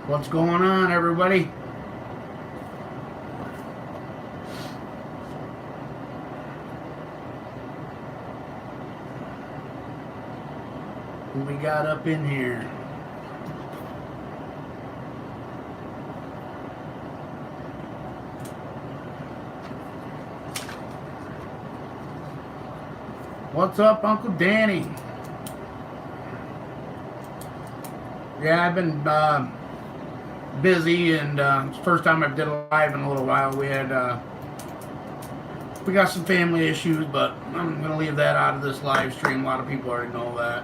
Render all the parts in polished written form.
What's going on, everybody? Who we got up in here? What's up, Uncle Danny? Yeah, I've been busy, and it's the first time I've did a live in a little while. We got some family issues, but I'm gonna leave that out of this live stream. A lot of people already know that.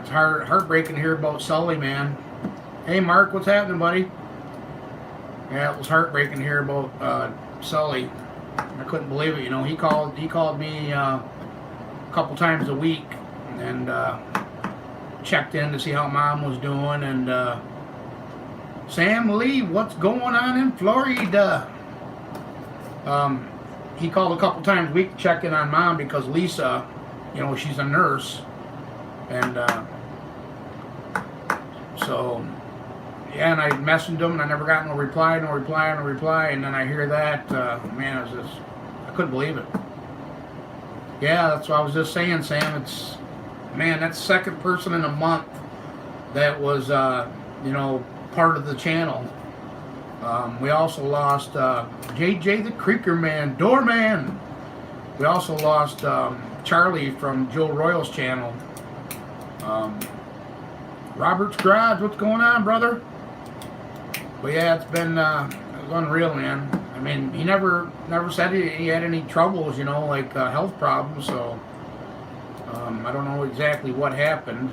It's heartbreaking to hear about Sully, man. Hey, Mark, what's happening, buddy? Yeah, it was heartbreaking to hear about Sully. I couldn't believe it. You know, he called me a couple times a week and checked in to see how Mom was doing. And Sam Lee, what's going on in Florida? He called a couple times a week to check in on Mom because Lisa, you know, she's a nurse. And so, yeah, and I messaged him and I never got no reply. And then I hear that, man, I couldn't believe it. Yeah, that's what I was just saying, Sam. Man, that's the second person in a month that was, you know, part of the channel. We also lost JJ the Creeker Man, Doorman. We also lost Charlie from Joe Royal's channel. Robert's Garage, what's going on, brother? But yeah, it was unreal, man. I mean, he never said he had any troubles, you know, like health problems. So I don't know exactly what happened.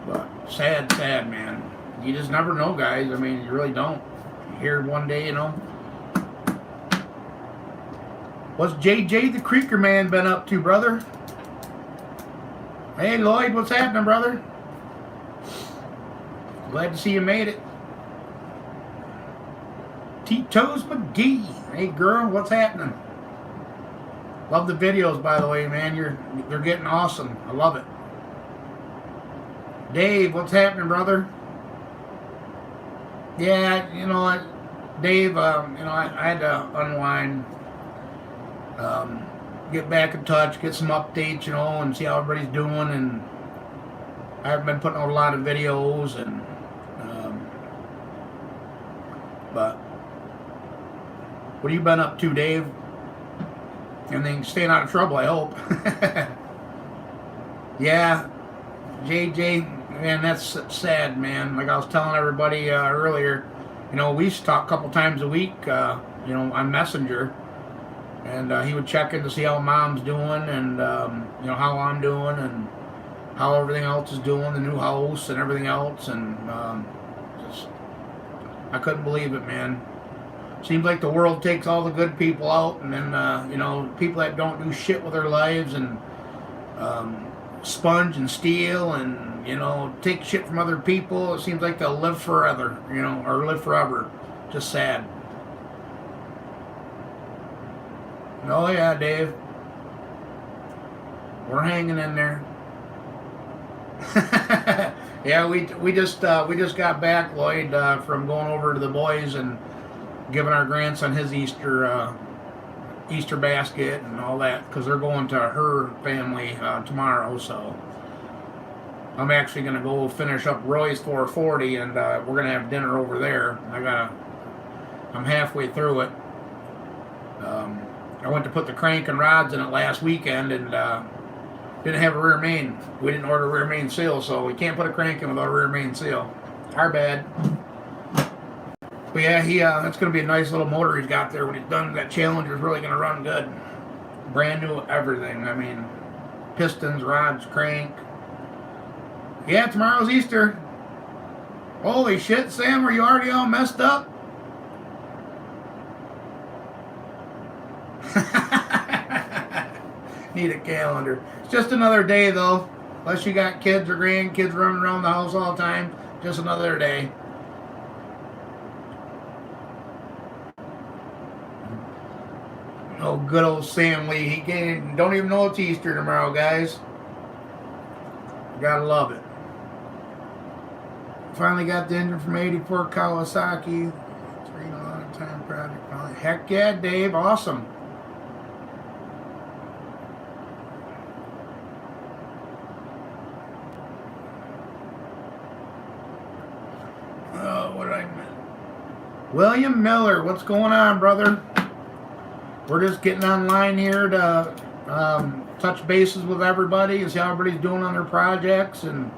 But sad, man. You just never know, guys. I mean, you really don't. You hear one day, you know. What's JJ the Creeker Man been up to, brother? Hey, Lloyd, what's happening, brother? Glad to see you made it. Tito's McGee. Hey, girl, what's happening? Love the videos, by the way, man. They're getting awesome. I love it. Dave, what's happening, brother? Yeah, you know, Dave, you know, I had to unwind, get back in touch, get some updates, you know, and see how everybody's doing. And I haven't been putting out a lot of videos, and but what have you been up to, Dave? Anything, staying out of trouble, I hope. Yeah, JJ, man, that's sad, man. Like I was telling everybody earlier, you know, we used to talk a couple times a week, you know, on Messenger. And he would check in to see how Mom's doing, and you know, how I'm doing, and how everything else is doing, the new house and everything else. And just, I couldn't believe it, man. Seems like the world takes all the good people out, and then you know, people that don't do shit with their lives and sponge and steal and, you know, take shit from other people. It seems like they'll live forever, you know, or live forever. Just sad. Oh yeah, Dave. We're hanging in there. Yeah, we just got back, Lloyd, from going over to the boys and giving our grandson his Easter basket and all that, because they're going to her family tomorrow. So I'm actually gonna go finish up Roy's 440, and we're gonna have dinner over there. I'm halfway through it. I went to put the crank and rods in it last weekend, and didn't have a rear main. We didn't order a rear main seal, so we can't put a crank in without a rear main seal. Our bad. But yeah, that's going to be a nice little motor he's got there when he's done. That Challenger's really going to run good. Brand new everything. I mean, pistons, rods, crank. Yeah, tomorrow's Easter. Holy shit, Sam, are you already all messed up? Need a calendar. It's just another day, though. Unless you got kids or grandkids running around the house all the time. Just another day. Oh, good old Sam Lee. He don't even know it's Easter tomorrow, guys. Gotta love it. Finally got the engine from 84 Kawasaki. 3 long time project. Finally. Heck yeah, Dave. Awesome. What did I miss? William Miller. What's going on, brother? We're just getting online here to touch bases with everybody and see how everybody's doing on their projects and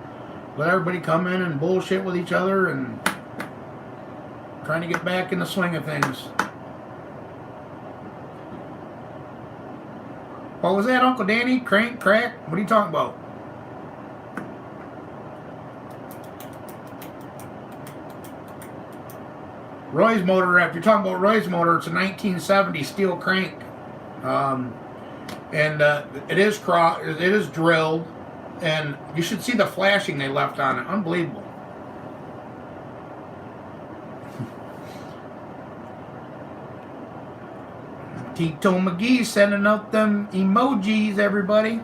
let everybody come in and bullshit with each other and trying to get back in the swing of things. What was that, Uncle Danny? Crank, crack? What are you talking about? Roy's motor, if you're talking about Roy's motor, it's a 1970 steel crank. It is drilled, and you should see the flashing they left on it. Unbelievable. Tito McGee sending out them emojis, everybody.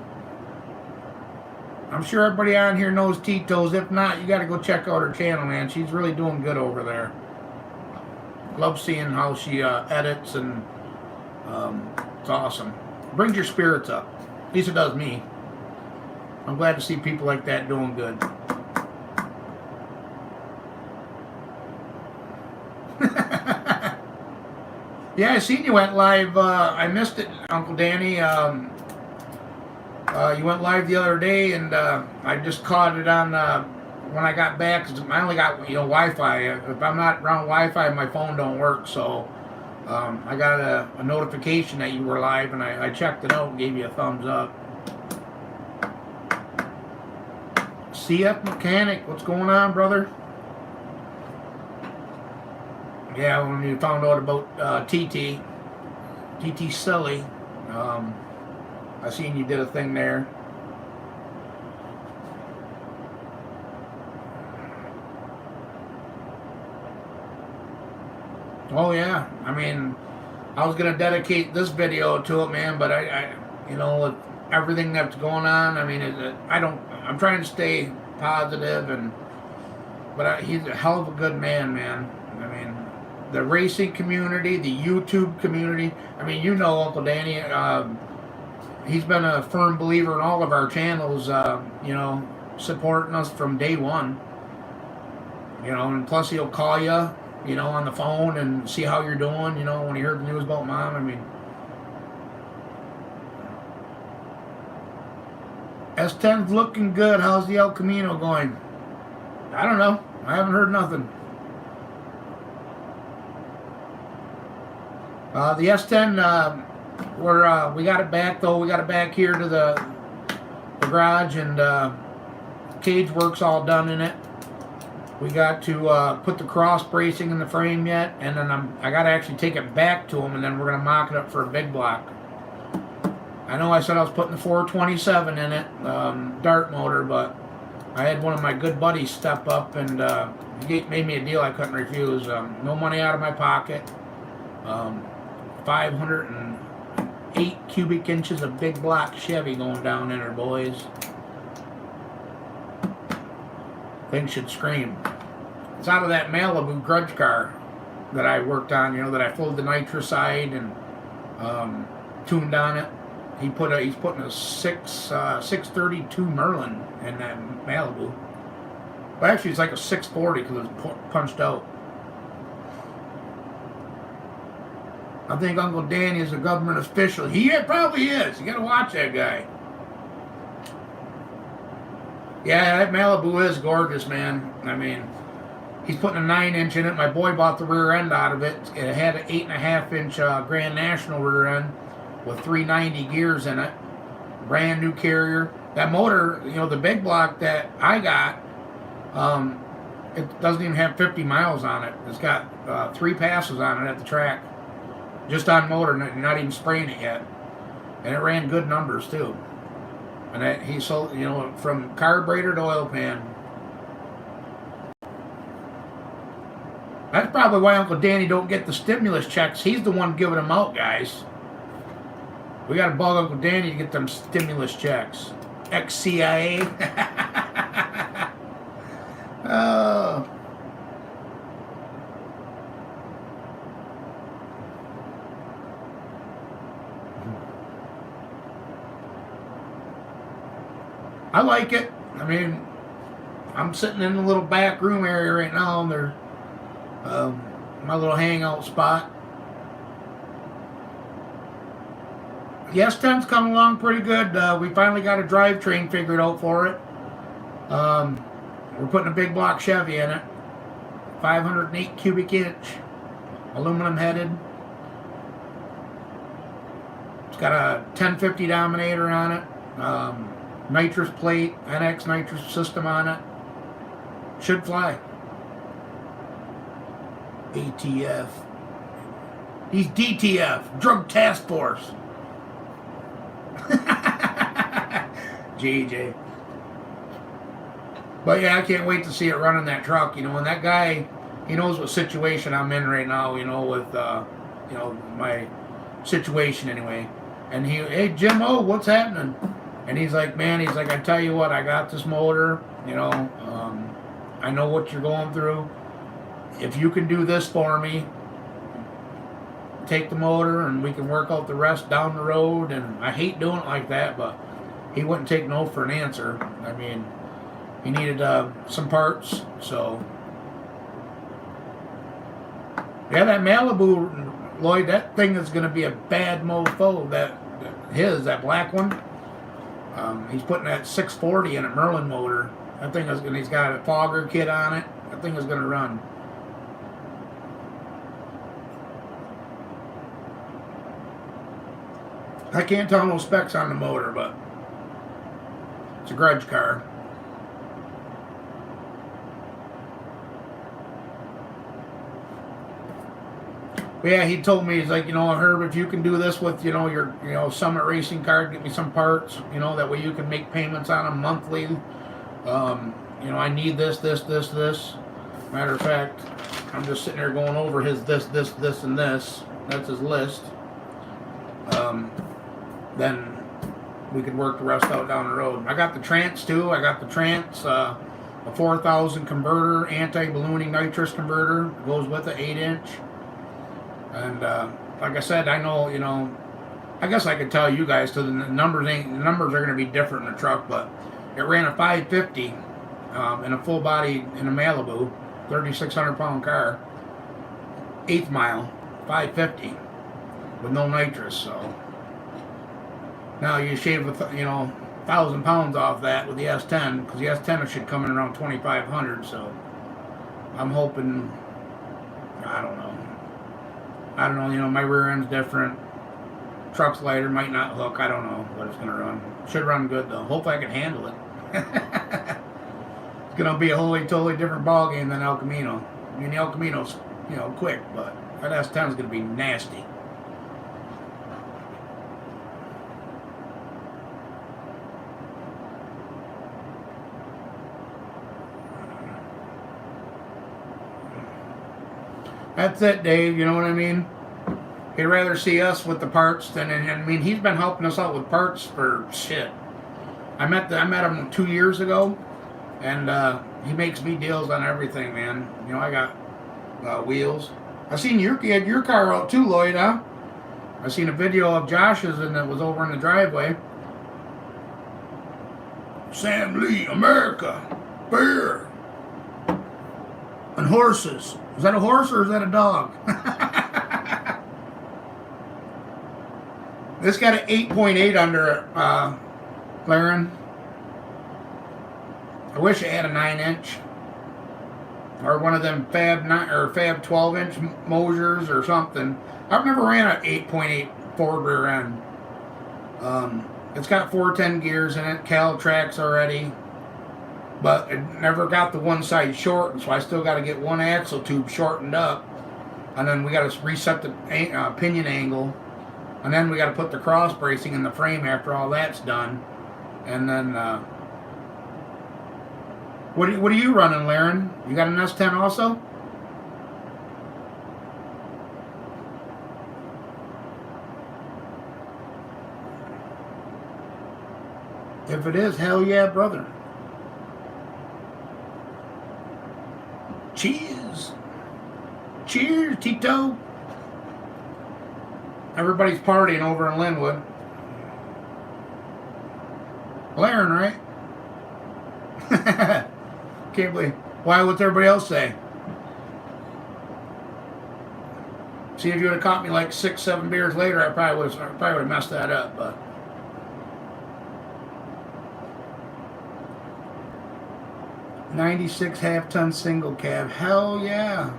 I'm sure everybody on here knows Tito's. If not, you got to go check out her channel, man. She's really doing good over there. Love seeing how she edits, and it's awesome. Brings your spirits up. At least it does me. I'm glad to see people like that doing good. Yeah, I seen you went live. I missed it, Uncle Danny. You went live the other day, and I just caught it on when I got back. 'Cause I only got Wi-Fi. If I'm not around Wi-Fi, my phone don't work. So I got a notification that you were live, and I checked it out and gave you a thumbs up. CF Mechanic, what's going on, brother? Yeah, when you found out about TT Silly, I seen you did a thing there. Oh yeah, I mean, I was gonna dedicate this video to it, man, but I with everything that's going on, I mean, I'm trying to stay positive, but he's a hell of a good man. I mean, the racing community, the YouTube community. I mean, Uncle Danny, he's been a firm believer in all of our channels, supporting us from day one. And plus he'll call you, on the phone and see how you're doing, when he heard the news about Mom. I mean, S10's looking good. How's the El Camino going? I don't know. I haven't heard nothing. The S10, we got it back though. We got it back here to the garage, and cage work's all done in it. We got to put the cross bracing in the frame yet, and then I got to actually take it back to them, and then we're gonna mock it up for a big block. I know I said I was putting the 427 in it, dart motor, but I had one of my good buddies step up and he made me a deal I couldn't refuse. No money out of my pocket. 508 cubic inches of big block Chevy going down in her, boys. Things should scream. It's out of that Malibu grudge car that I worked on, that I filled the nitrocide and tuned on it. He's putting a 632 Merlin in that Malibu. Well, actually, it's like a 640 because it was punched out. I think Uncle Danny is a government official. He probably is. You gotta watch that guy. Yeah, that Malibu is gorgeous, man. I mean, he's putting a 9-inch in it. My boy bought the rear end out of it. It had an 8.5-inch Grand National rear end with 390 gears in it. Brand new carrier. That motor, the big block that I got, it doesn't even have 50 miles on it. It's got 3 passes on it at the track. Just on motor, not even spraying it yet. And it ran good numbers too. And he sold, from carburetor to oil pan. That's probably why Uncle Danny don't get the stimulus checks. He's the one giving them out, guys. We got to bug Uncle Danny to get them stimulus checks. Ex-CIA. Oh. I like it. I mean, I'm sitting in the little back room area right now, and there's my little hangout spot. The S10's coming along pretty good. We finally got a drivetrain figured out for it. We're putting a big block Chevy in it, 508 cubic inch, aluminum headed. It's got a 1050 Dominator on it, nitrous plate, NX nitrous system on it. Should fly. ATF. He's DTF, Drug Task Force. JJ. But yeah, I can't wait to see it running that truck. You know, and that guy, he knows what situation I'm in right now. You know, with my situation anyway. And he, hey Jim, what's happening? And he's like, man, he's like, I tell you what, I got this motor. You know, I know what you're going through. If you can do this for me, take the motor and we can work out the rest down the road. And I hate doing it like that, but he wouldn't take no for an answer. I mean, he needed some parts, so yeah, that Malibu, Lloyd, that thing is going to be a bad mofo. That black one, he's putting that 640 in a Merlin motor. That thing is, he's got a fogger kit on it. That thing is going to run. I can't tell no specs on the motor, but it's a grudge car. But yeah, he told me, he's like, Herb, if you can do this with, your, Summit Racing card, get me some parts, that way you can make payments on them monthly. I need this. Matter of fact, I'm just sitting there going over his this, and this. That's his list. Then we could work the rest out down the road. I got the Trance too. I got the Trance, a 4000 converter, anti-ballooning nitrous converter. Goes with it, 8-inch. And like I said, I know, I guess I could tell you guys too. The numbers are going to be different in the truck, but it ran a 550 in a full body in a Malibu, 3,600 pound car, 8th mile, 550 with no nitrous. So now you shave 1,000 pounds off that with the S10, because the S10 should come in around 2,500. So I'm hoping, I don't know, my rear end's different. Truck's lighter, might not hook. I don't know, but it's going to run. Should run good, though. Hopefully I can handle it. It's going to be a totally different ball game than El Camino. I mean, the El Camino's, quick, but that S10 is going to be nasty. That's it, Dave. You know what I mean? He'd rather see us with the parts than, he's been helping us out with parts for shit. I met him 2 years ago, and he makes me deals on everything, man. I got wheels. I seen you had your car out too, Lloyd, huh? I seen a video of Josh's, and it was over in the driveway. Sam Lee, America, beer, and horses. Is that a horse or is that a dog? This got an 8.8 under it, Laren. I wish it had a 9-inch. Or one of them Fab 12-inch Mosers or something. I've never ran an 8.8 Ford rear end. It's got 410 gears in it, Cal tracks already. But it never got the one side shortened, so I still got to get one axle tube shortened up. And then we got to reset the pinion angle. And then we got to put the cross bracing in the frame after all that's done. And then, what are you running, Laren? You got an S10 also? If it is, hell yeah, brother. Cheers. Cheers, Tito. Everybody's partying over in Linwood. Laren, right? Can't believe. Why? What's everybody else say? See, if you would have caught me like 6, 7 beers later, I probably would have messed that up. But 96 half-ton single cab. Hell yeah.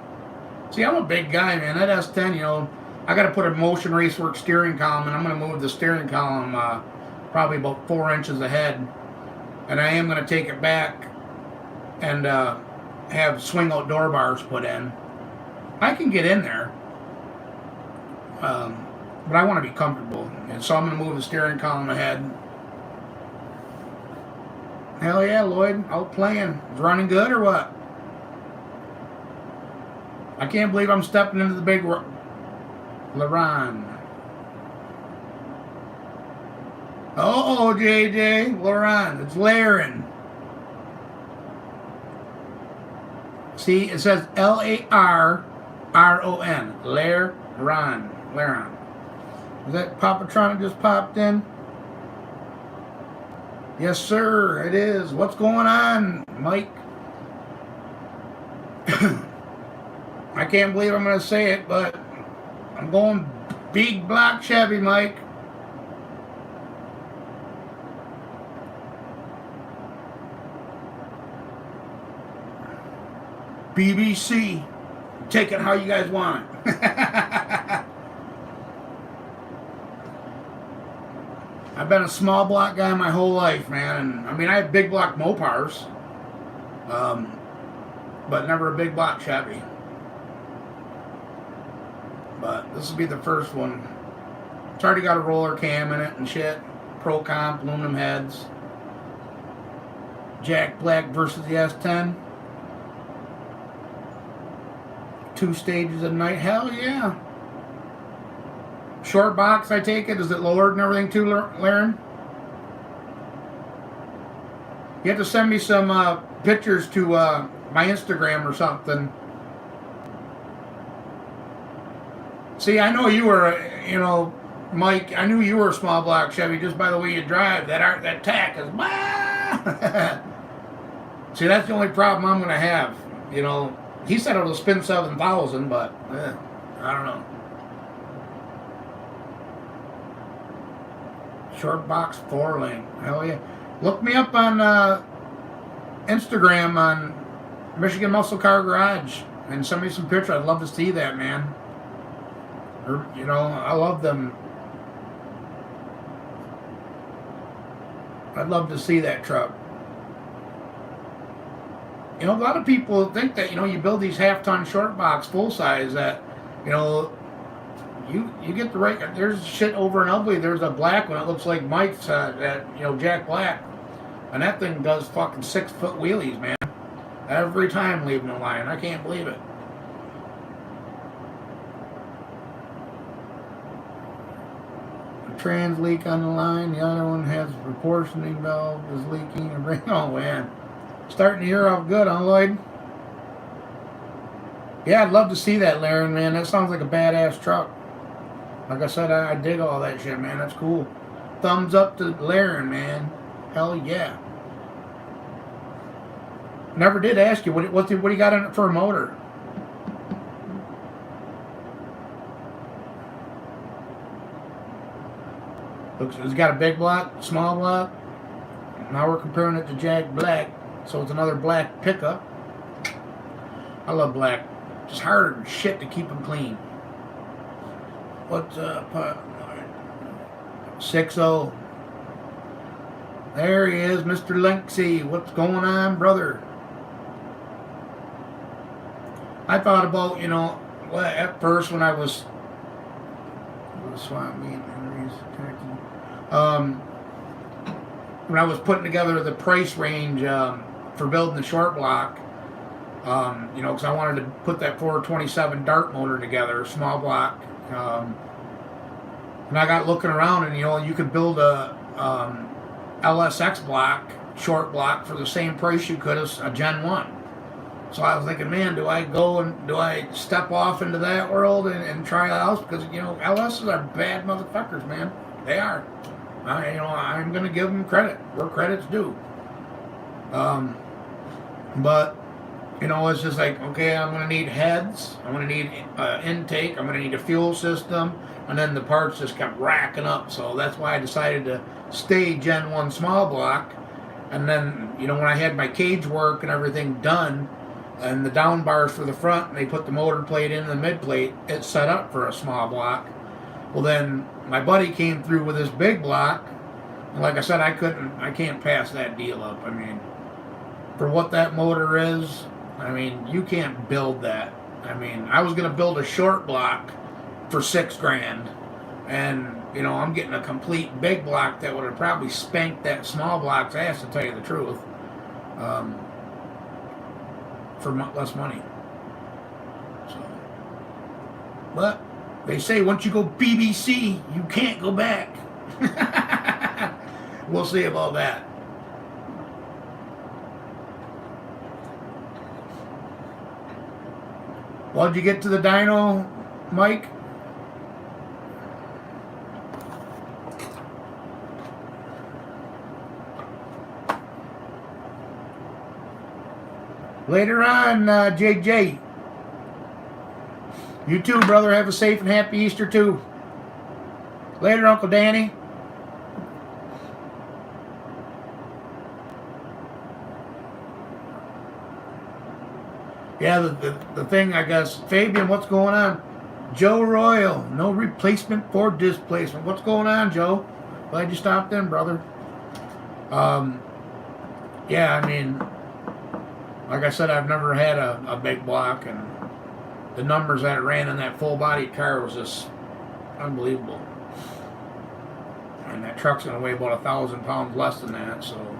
See, I'm a big guy, man. That S10, you know, I got to put a Motion Racework steering column, and I'm going to move the steering column probably about 4 inches ahead. And I am going to take it back and have swing-out door bars put in. I can get in there, but I want to be comfortable. And so I'm going to move the steering column ahead. Hell yeah, Lloyd. Out playing. Is running good or what? I can't believe I'm stepping into the big LaRon. Oh, JJ. LaRon. It's Laren. See, it says Laron. Laron. Is that Papatronic just popped in? Yes, sir, it is. What's going on, Mike? I can't believe I'm going to say it, but I'm going big black Chevy, Mike. BBC. Take it how you guys want it. I've been a small block guy my whole life, man. And I mean, I have big block Mopars, but never a big block Chevy. But this will be the first one. It's already got a roller cam in it and shit. Pro Comp, aluminum heads. Jack Black versus the S10. 2 stages of night. Hell yeah. Short box, I take it. Is it lowered and everything too, Laren? You have to send me some pictures to my Instagram or something. See, I know you were, you know, Mike, I knew you were a small block Chevy just by the way you drive. That tack is... See, that's the only problem I'm going to have. You know, he said it'll spin 7,000, but I don't know. Short box 4-lane. Hell yeah. Look me up on Instagram on Michigan Muscle Car Garage and send me some pictures. I'd love to see that, man. Or, you know, I love them. I'd love to see that truck. You know, a lot of people think that, you know, you build these half-ton short box full size that, you know, you get the right. There's shit over in Ugly. There's a black one. It looks like Mike's, you know, Jack Black, and that thing does fucking 6-foot wheelies, man. Every time leaving the line. I can't believe it. A trans leak on the line. The other one has proportioning valve is leaking. Oh man, starting the year off good, huh, Lloyd? Yeah, I'd love to see that, Laren, man. That sounds like a badass truck. Like I said, I dig all that shit, man. That's cool. Thumbs up to Laren, man. Hell yeah. Never did ask you, what do you got in it for a motor? Looks, it's got a big block, small block. Now we're comparing it to Jack Black, so it's another black pickup. I love black. It's harder than shit to keep them clean. What's up? 6-0. There he is, Mr. Linksy. What's going on, brother? I thought about, you know, at first when I was swap meet Henry's when I was putting together the price range for building the short block, you know, because I wanted to put that 427 dart motor together, small block. And I got looking around, and you know, you could build a LSX block, short block, for the same price you could as a Gen 1. So I was thinking, man, do I step off into that world and try else? Because, you know, LSs are bad motherfuckers, man. They are. You know, I'm going to give them credit where credit's due. But you know, it's just like, okay, I'm going to need heads, I'm going to need intake, I'm going to need a fuel system, and then the parts just kept racking up. So that's why I decided to stay Gen 1 small block. And then, you know, when I had my cage work and everything done, and the down bars for the front, and they put the motor plate in the mid plate, it's set up for a small block. Well, then my buddy came through with his big block, and like I said, I can't pass that deal up. I mean, for what that motor is, I mean, you can't build that. I mean, I was gonna build a short block for $6,000, and you know, I'm getting a complete big block that would have probably spanked that small block's ass, to tell you the truth, for less money. So, but they say once you go BBC, you can't go back. We'll see about that. Well, did you get to the dyno, Mike? Later on, JJ. You too, brother. Have a safe and happy Easter, too. Later, Uncle Danny. Yeah, the thing, I guess. Fabian, what's going on? Joe Royal, no replacement for displacement. What's going on, Joe? Glad you stopped in, brother. Yeah, I mean, like I said, I've never had a big block, and the numbers that it ran in that full-body car was just unbelievable. And that truck's going to weigh about 1,000 pounds less than that, so...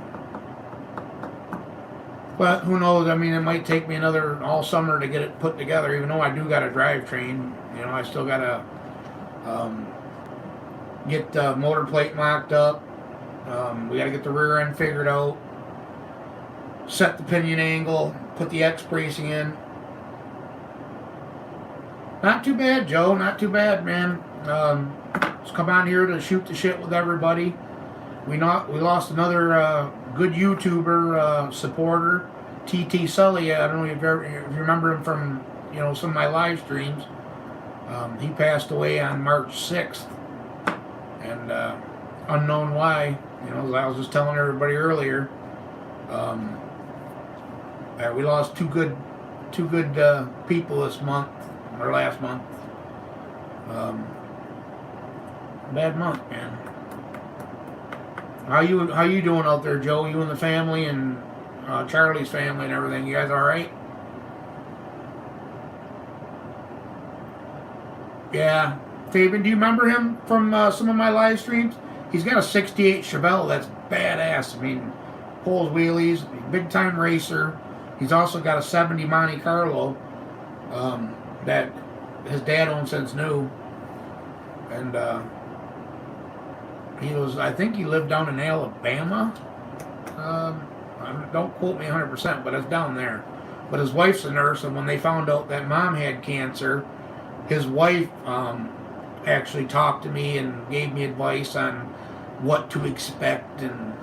But who knows? I mean, it might take me another all summer to get it put together. Even though I do got a drivetrain, you know, I still got to get the motor plate mocked up. We got to get the rear end figured out, set the pinion angle, put the X bracing in. Not too bad, Joe. Not too bad, man. Just come on here to shoot the shit with everybody. We lost another good YouTuber supporter, TT Sully. I don't know if you remember him from, you know, some of my live streams. He passed away on March 6th, and unknown why. You know, as I was just telling everybody earlier, we lost two good people this month or last month. Bad month, man. How you doing out there, Joe? You and the family and Charlie's family and everything. You guys all right? Yeah. Fabian, do you remember him from some of my live streams? He's got a 68 Chevelle that's badass. I mean, pulls wheelies, big time racer. He's also got a 70 Monte Carlo that his dad owned since new. And I think he lived down in Alabama. Don't quote me 100%, but it's down there. But his wife's a nurse, and when they found out that mom had cancer, his wife actually talked to me and gave me advice on what to expect. And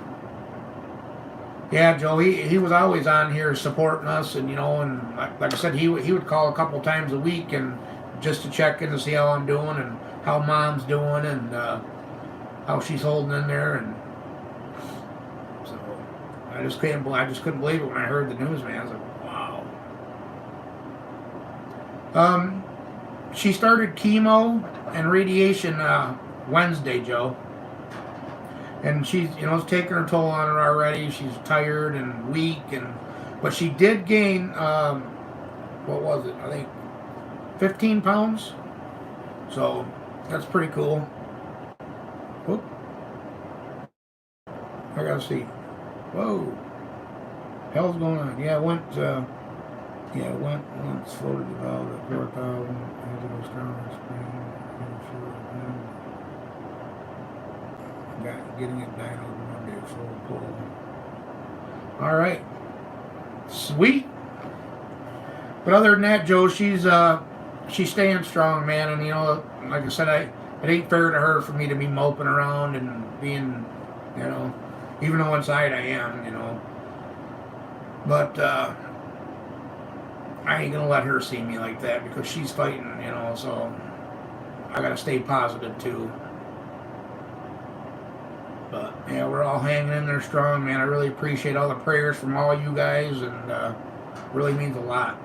yeah, Joe, he was always on here supporting us, and you know, and like I said, he would call a couple times a week and just to check in to see how I'm doing and how mom's doing and how she's holding in there. And so I just couldn't believe it when I heard the news, man. I was like, wow. She started chemo and radiation Wednesday, Joe. And she's, you know, it's taking her toll on her already. She's tired and weak, but she did gain, what was it? I think 15 pounds. So that's pretty cool. Whoop. I gotta see. Whoa. Hell's going on? Yeah, it went once floated the valve at 4,000. Had to go strong spring. Getting it down over Monday, full pull. All right, sweet. But other than that, Joe, she's staying strong, man. And you know, like I said, it ain't fair to her for me to be moping around and being, you know, even though inside I am, you know. But I ain't gonna let her see me like that because she's fighting, you know, so I gotta stay positive too. But yeah, we're all hanging in there strong, man. I really appreciate all the prayers from all you guys, and really means a lot.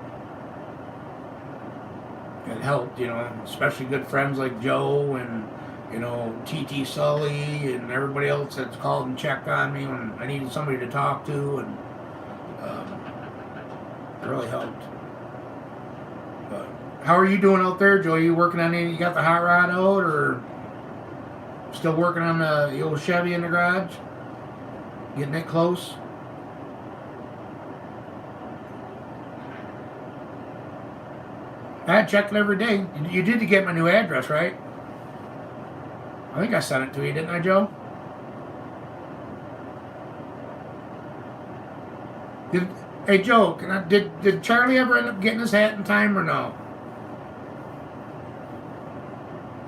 It helped, you know, especially good friends like Joe and, you know, TT Sully and everybody else that's called and checked on me when I needed somebody to talk to, and it really helped. But how are you doing out there, Joe? You working on any? You got the hot rod out, or still working on the old Chevy in the garage? Getting it close? I check it every day. You did get my new address, right? I think I sent it to you, didn't I, Joe? Hey, Joe, did Charlie ever end up getting his hat in time or no?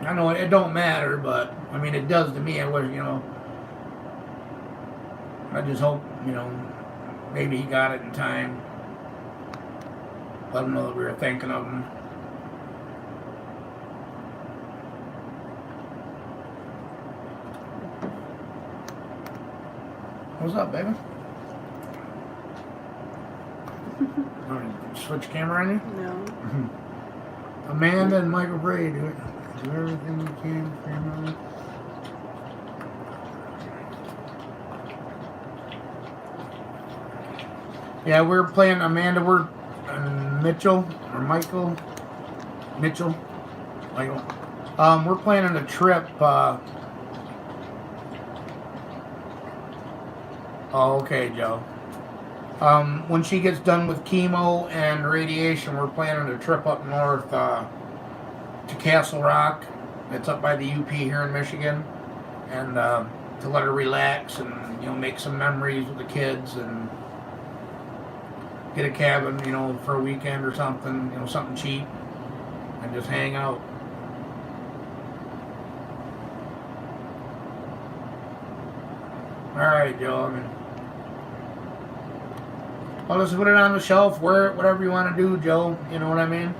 I know it don't matter, but I mean it does to me. I wish, you know. I just hope, you know, maybe he got it in time. Let him know that we were thinking of him. What's up, baby? Switch camera on you? No. Amanda and Michael Bray do everything you can for your mother. Yeah, we're playing Amanda. We're Mitchell or Michael. Mitchell. Michael. We're planning a trip. Oh, okay, Joe. When she gets done with chemo and radiation, we're planning a trip up north to Castle Rock. It's up by the UP here in Michigan, and to let her relax and, you know, make some memories with the kids and get a cabin, you know, for a weekend or something, you know, something cheap, and just hang out. All right, Joe. I mean, well, just put it on the shelf, wear it, whatever you want to do, Joe. You know what I mean?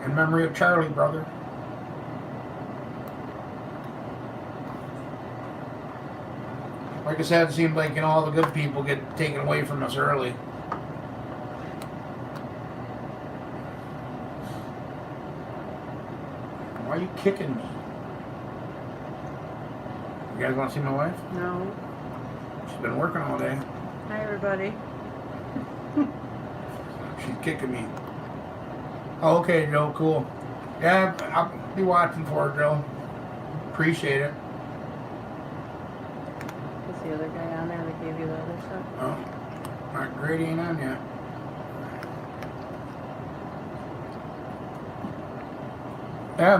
In memory of Charlie, brother. Like I said, it seems like, you know, all the good people get taken away from us early. Why are you kicking me? You guys want to see my wife? No. She's been working all day. Hi, everybody. She's kicking me. Oh, okay, Joe, cool. Yeah, I'll be watching for her, Joe. Appreciate it. Is the other guy on there that gave you the other stuff? Oh, not Grady ain't on yet. Yeah,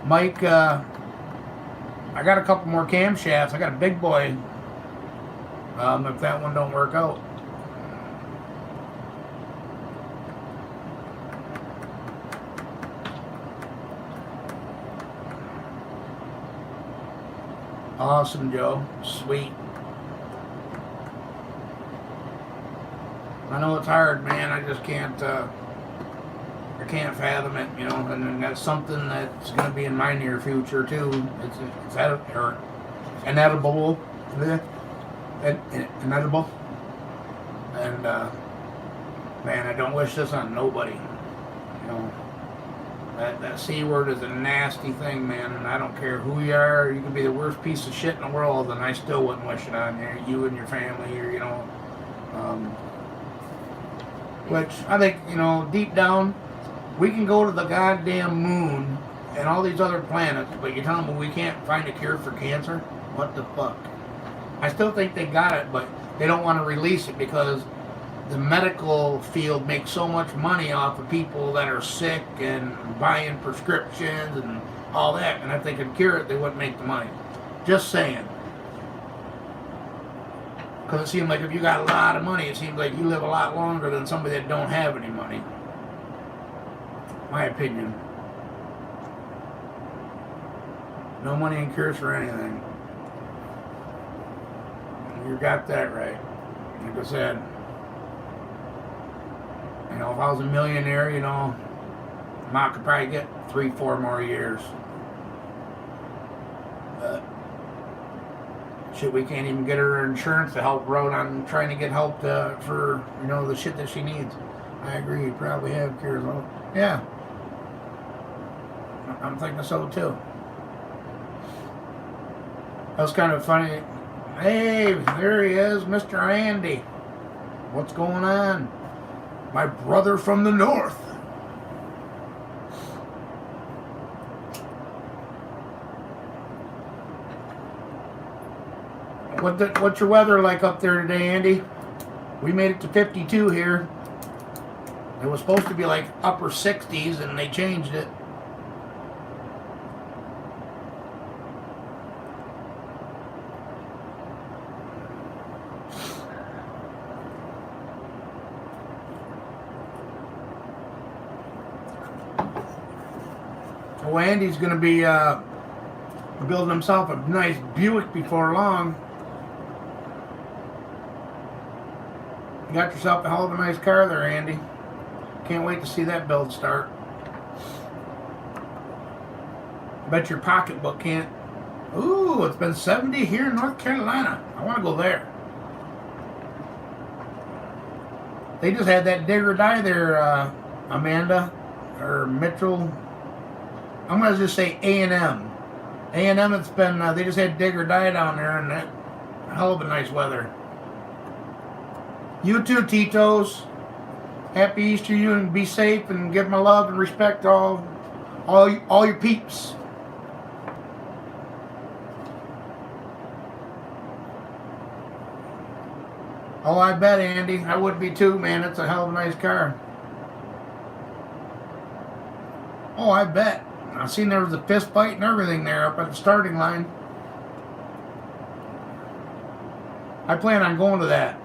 Mike, I got a couple more camshafts. I got a big boy. If that one don't work out. Awesome, Joe. Sweet. I know it's hard, man. I just can't. I can't fathom it, you know. And that's something that's going to be in my near future too. It's inedible. Inedible. And man, I don't wish this on nobody. You know. That C word is a nasty thing, man, and I don't care who you are. You can be the worst piece of shit in the world, and I still wouldn't wish it on you and your family, or, you know. Which I think, you know, deep down, we can go to the goddamn moon and all these other planets, but you're telling me we can't find a cure for cancer? What the fuck? I still think they got it, but they don't want to release it because the medical field makes so much money off of people that are sick and buying prescriptions and all that, and if they could cure it, they wouldn't make the money. Just saying. Because it seems like if you got a lot of money, it seems like you live a lot longer than somebody that don't have any money. My opinion. No money and cures for anything. You got that right. Like I said, if I was a millionaire, I could probably get 3, 4 more years. But shit, we can't even get her insurance to help her out on trying to get help for the shit that she needs. I agree. You probably have cures. Yeah, I'm thinking so too. That was kind of funny. Hey, there he is, Mr. Andy. What's going on? My brother from the north. What's your weather like up there today, Andy? We made it to 52 here. It was supposed to be like upper 60s, and they changed it. Oh, Andy's going to be building himself a nice Buick before long. You got yourself a hell of a nice car there, Andy. Can't wait to see that build start. Bet your pocketbook can't. Ooh, it's been 70 here in North Carolina. I want to go there. They just had that dig or die there, Amanda or Mitchell. I'm gonna just say A&M. A&M. It's been they just had dig or die down there, and that hell of a nice weather. You too, Tito's. Happy Easter, you, and be safe, and give my love and respect to all your peeps. Oh, I bet, Andy. I would be too, man. It's a hell of a nice car. Oh, I bet. I seen there was a fist fight and everything there up at the starting line. I plan on going to that.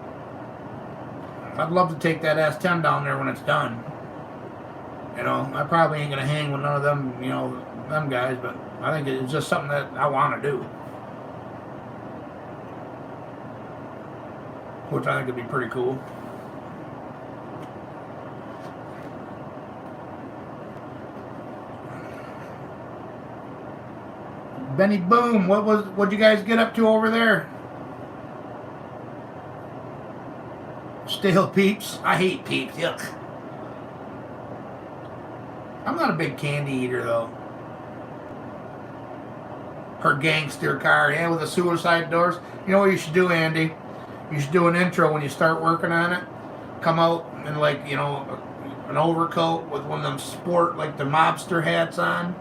I'd love to take that S10 down there when it's done. I probably ain't gonna hang with none of them, them guys, but I think it's just something that I want to do. Which I think would be pretty cool. Benny Boom, what'd you guys get up to over there? Stale Peeps. I hate Peeps. Yuck. I'm not a big candy eater though. Her gangster car, yeah, with the suicide doors. You know what you should do, Andy? You should do an intro when you start working on it. Come out in an overcoat with one of them sport the mobster hats on,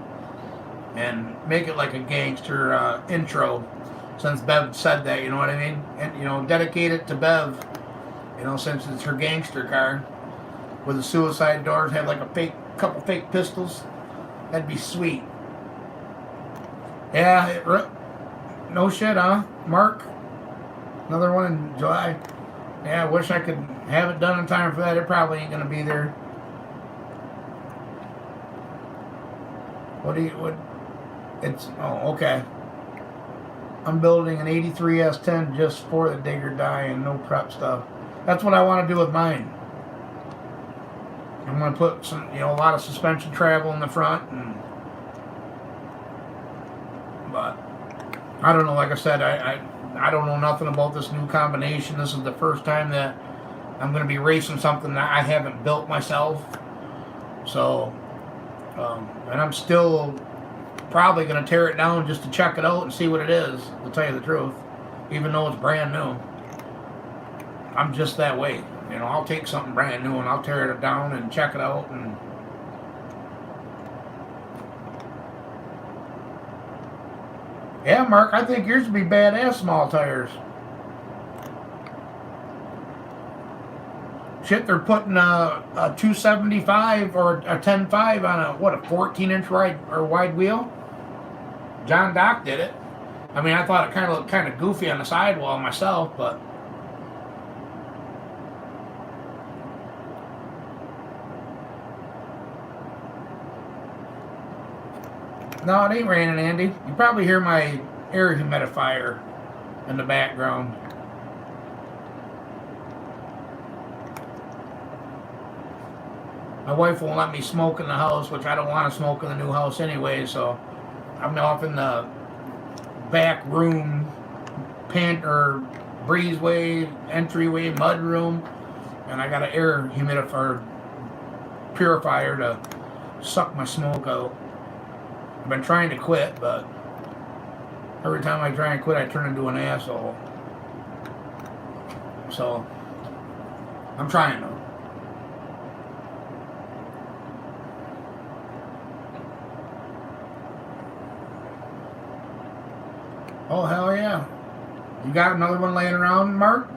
and make it like a gangster intro. Since Bev said that, you know what I mean? And dedicate it to Bev. Since it's her gangster car with the suicide doors, have like couple fake pistols. That'd be sweet. Yeah, no shit, huh, Mark? Another one in July. Yeah, I wish I could have it done in time for that. It probably ain't gonna be there. Okay. I'm building an 83 S10 just for the dig or die and no prep stuff. That's what I want to do with mine. I'm going to put a lot of suspension travel in the front, but I don't know. Like I said, I don't know nothing about this new combination. This is the first time that I'm going to be racing something that I haven't built myself. So, and I'm still probably going to tear it down just to check it out and see what it is, to tell you the truth, even though it's brand new. I'm just that way. I'll take something brand new and I'll tear it down and check it out. And yeah, Mark, I think yours would be badass small tires. Shit, they're putting a 275 or a 10.5 on a 14-inch wide wheel. John Dock did it. I mean, I thought it looked kind of goofy on the sidewall myself, but no, it ain't raining, Andy. You probably hear my air humidifier in the background. my wife won't let me smoke in the house, which I don't want to smoke in the new house anyway. So I'm off in the back room, breezeway, entryway, mud room, and I got an air humidifier purifier to suck my smoke out. I've been trying to quit, but every time I try and quit, I turn into an asshole. So I'm trying to. Oh, hell yeah. You got another one laying around, Mark?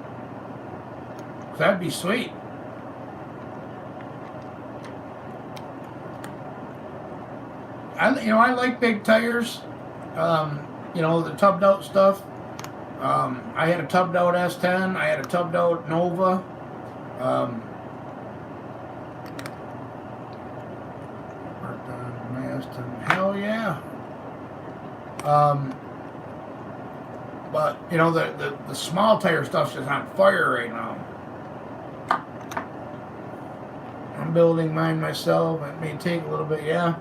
That'd be sweet. I like big tires. The tubbed out stuff. I had a tubbed out S10. I had a tubbed out Nova. Hell yeah. But the small tire stuff's just on fire right now. I'm building mine myself. It may take a little bit, yeah.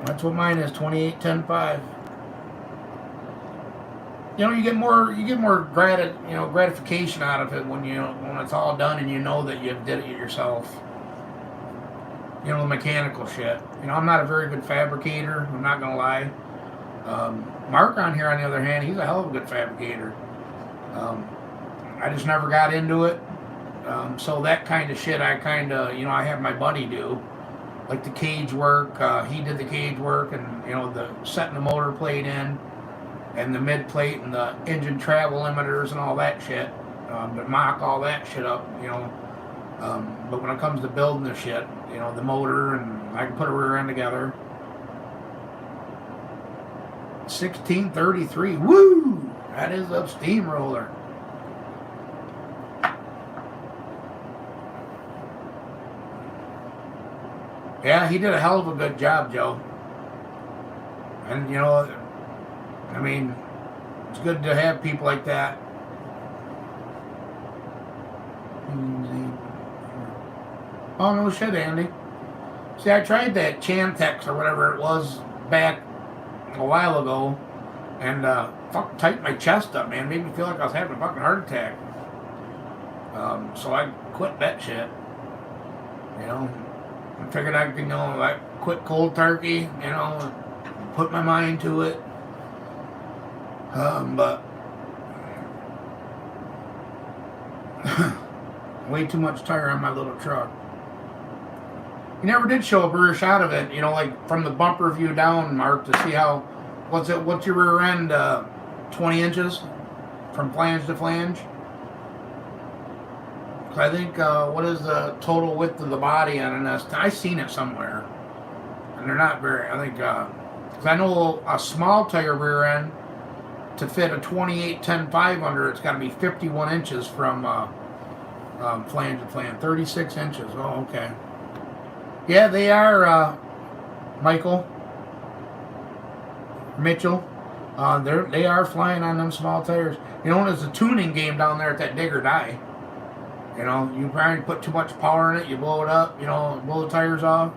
That's what mine is, 2810.5. You get more gratification out of it when it's all done and you know that you did it yourself. The mechanical shit. I'm not a very good fabricator. I'm not gonna lie. Mark on here, on the other hand, he's a hell of a good fabricator. I just never got into it. So that kind of shit, I have my buddy do. Like the cage work, he did the cage work, and the setting the motor plate in, and the mid plate, and the engine travel limiters, and all that shit. To mock all that shit up, But when it comes to building the shit, the motor, and I can put a rear end together. 1633, woo! That is a steamroller. Yeah, he did a hell of a good job, Joe. And it's good to have people like that. Oh, no shit, Andy. See, I tried that Chantex or whatever it was back a while ago, and fucking tightened my chest up, man. Made me feel like I was having a fucking heart attack. So I quit that shit. I figured I could, I quit cold turkey, put my mind to it. But way too much tire on my little truck. You never did show a rear shot of it, like from the bumper view down, Mark, to see how, what's your rear end, 20 inches from flange to flange? I think, what is the total width of the body on an S10? I've seen it somewhere. And they're not very, I think, because I know a small tire rear end, to fit a 2810.5 under, it's got to be 51 inches from flange to flange. 36 inches. Oh, okay. Yeah, they are, Mitchell. They are flying on them small tires. There's a tuning game down there at that dig or die. You probably put too much power in it, you blow it up, blow the tires off.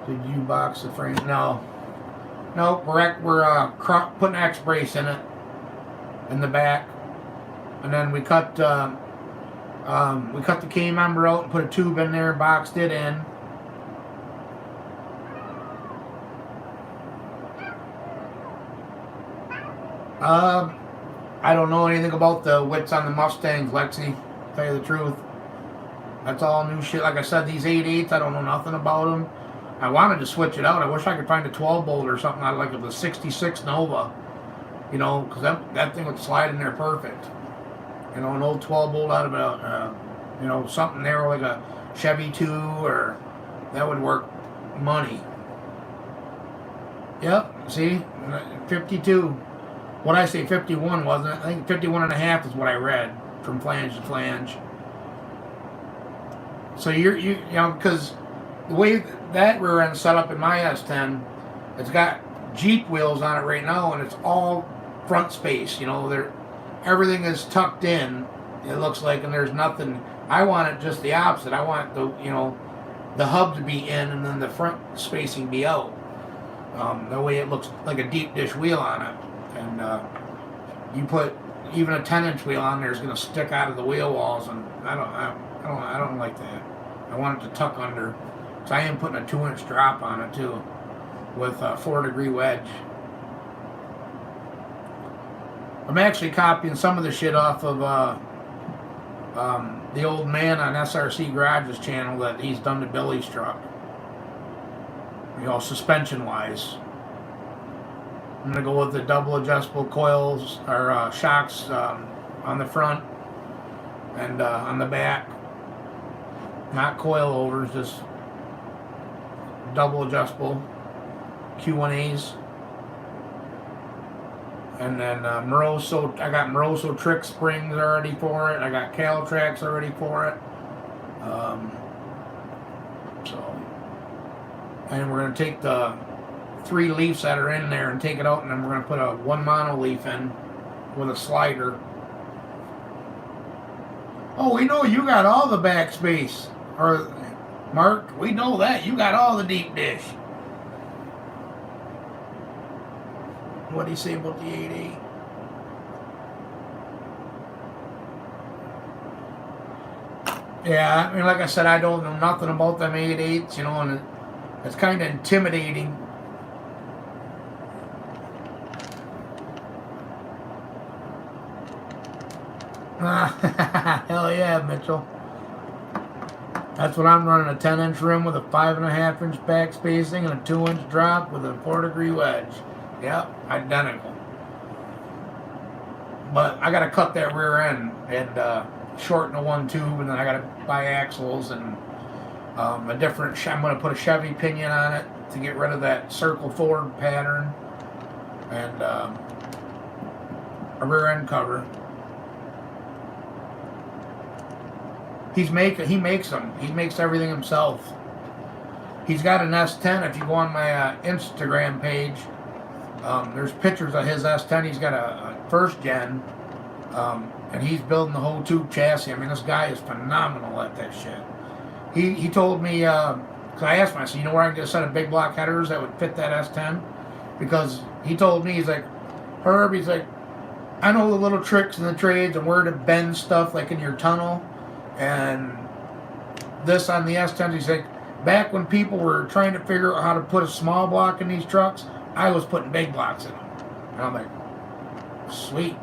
Did you box the frame? No. Nope, we're putting X brace in it, in the back. And then we cut the K member out and put a tube in there, boxed it in. I don't know anything about the widths on the Mustangs, Lexi, to tell you the truth. That's all new shit. Like I said, these 8.8s, I don't know nothing about them. I wanted to switch it out. I wish I could find a 12 bolt or something out of like the 66 Nova. Because that thing would slide in there perfect. An old 12 bolt out of a, something narrow like a Chevy 2, or that would work money. Yep, see? 52. What I say, 51, wasn't it? I think 51 and a half is what I read from flange to flange. So because the way that rear end set up in my S10, it's got Jeep wheels on it right now, and it's all front space. You know, everything is tucked in. It looks like, and there's nothing. I want it just the opposite. I want the hub to be in, and then the front spacing be out. That way it looks like a deep dish wheel on it. And you put even a 10-inch wheel on there is going to stick out of the wheel walls, and I don't like that. I want it to tuck under. So I am putting a 2-inch drop on it too, with a 4-degree wedge. I'm actually copying some of the shit off of the old man on SRC Garage's channel that he's done to Billy's truck. You know, suspension wise. I'm gonna go with the double adjustable coils or shocks on the front and on the back. Not coilovers, just double adjustable Q1As. And then Moroso, I got Moroso trick springs already for it. I got Caltrax already for it. And we're going to take the 3 leaves that are in there and take it out, and then we're going to put a 1 mono leaf in with a slider. Oh, we know you got all the backspace. Or, Mark, we know that. You got all the deep dish. What do you say about the 8.8? Yeah, I mean, like I said, I don't know nothing about them 8.8s, you know, and it's kind of intimidating. Hell yeah, Mitchell. That's what I'm running, a 10-inch rim with a 5.5-inch back spacing and a 2-inch drop with a 4-degree wedge. Yep, identical. But I gotta cut that rear end and shorten the 1 tube, and then I gotta buy axles and a different. I'm gonna put a Chevy pinion on it to get rid of that circle forward pattern, and a rear end cover. He makes them. He makes everything himself. He's got an S10. If you go on my Instagram page, there's pictures of his S10. He's got a first gen, and he's building the whole tube chassis. I mean, this guy is phenomenal at that shit. He told me, because I asked him, I said, you know where I can get a set of big block headers that would fit that S10? Because he told me, he's like, Herb, he's like, I know the little tricks and the trades and where to bend stuff like in your tunnel. And this on the S10s, he's like, back when people were trying to figure out how to put a small block in these trucks, I was putting big blocks in them. And I'm like, sweet.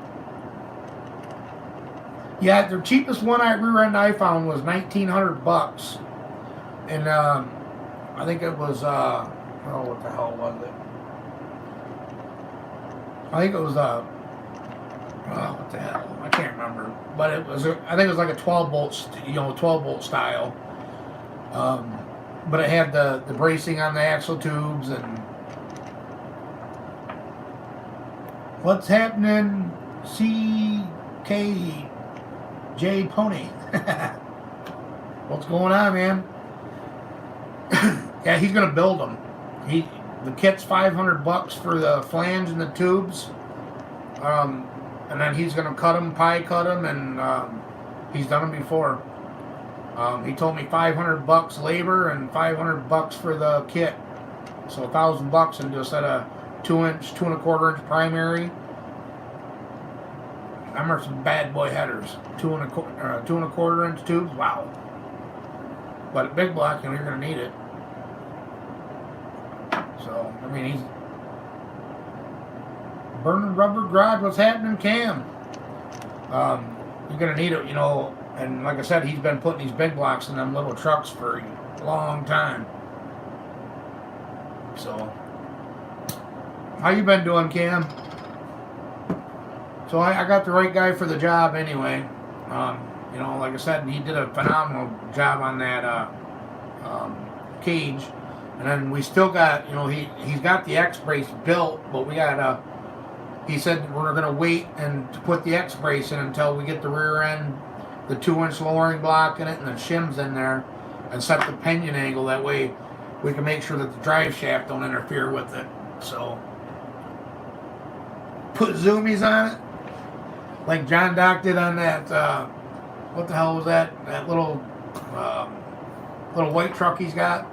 Yeah, the cheapest one rear end I found was $1,900, and I think it was what the hell was it? I think it was what the hell? I can't remember, but it was I think it was like a 12 volt, 12 volt style. But it had the bracing on the axle tubes and what's happening, CK. J Pony. What's going on, man? Yeah, he's gonna build them. The kit's $500 for the flange and the tubes, and then he's gonna cut them, pie cut them, and he's done them before. He told me $500 labor and $500 for the kit, so $1,000 into a set of 2-inch, 2 1/4-inch primary. I remember some bad boy headers, 2 1/4-inch tubes. Wow! But a big block, you're gonna need it. So I mean, he's burning rubber garage. What's happening, Cam? You're gonna need it, And like I said, he's been putting these big blocks in them little trucks for a long time. So, how you been doing, Cam? So I got the right guy for the job anyway. Like I said, he did a phenomenal job on that cage. And then we still got, he's got the X-brace built, but we got he said we're going to wait and to put the X-brace in until we get the rear end, the 2-inch lowering block in it and the shims in there, and set the pinion angle. That way we can make sure that the drive shaft don't interfere with it. So put zoomies on it, like John Doc did on that. What the hell was that? That little white truck he's got.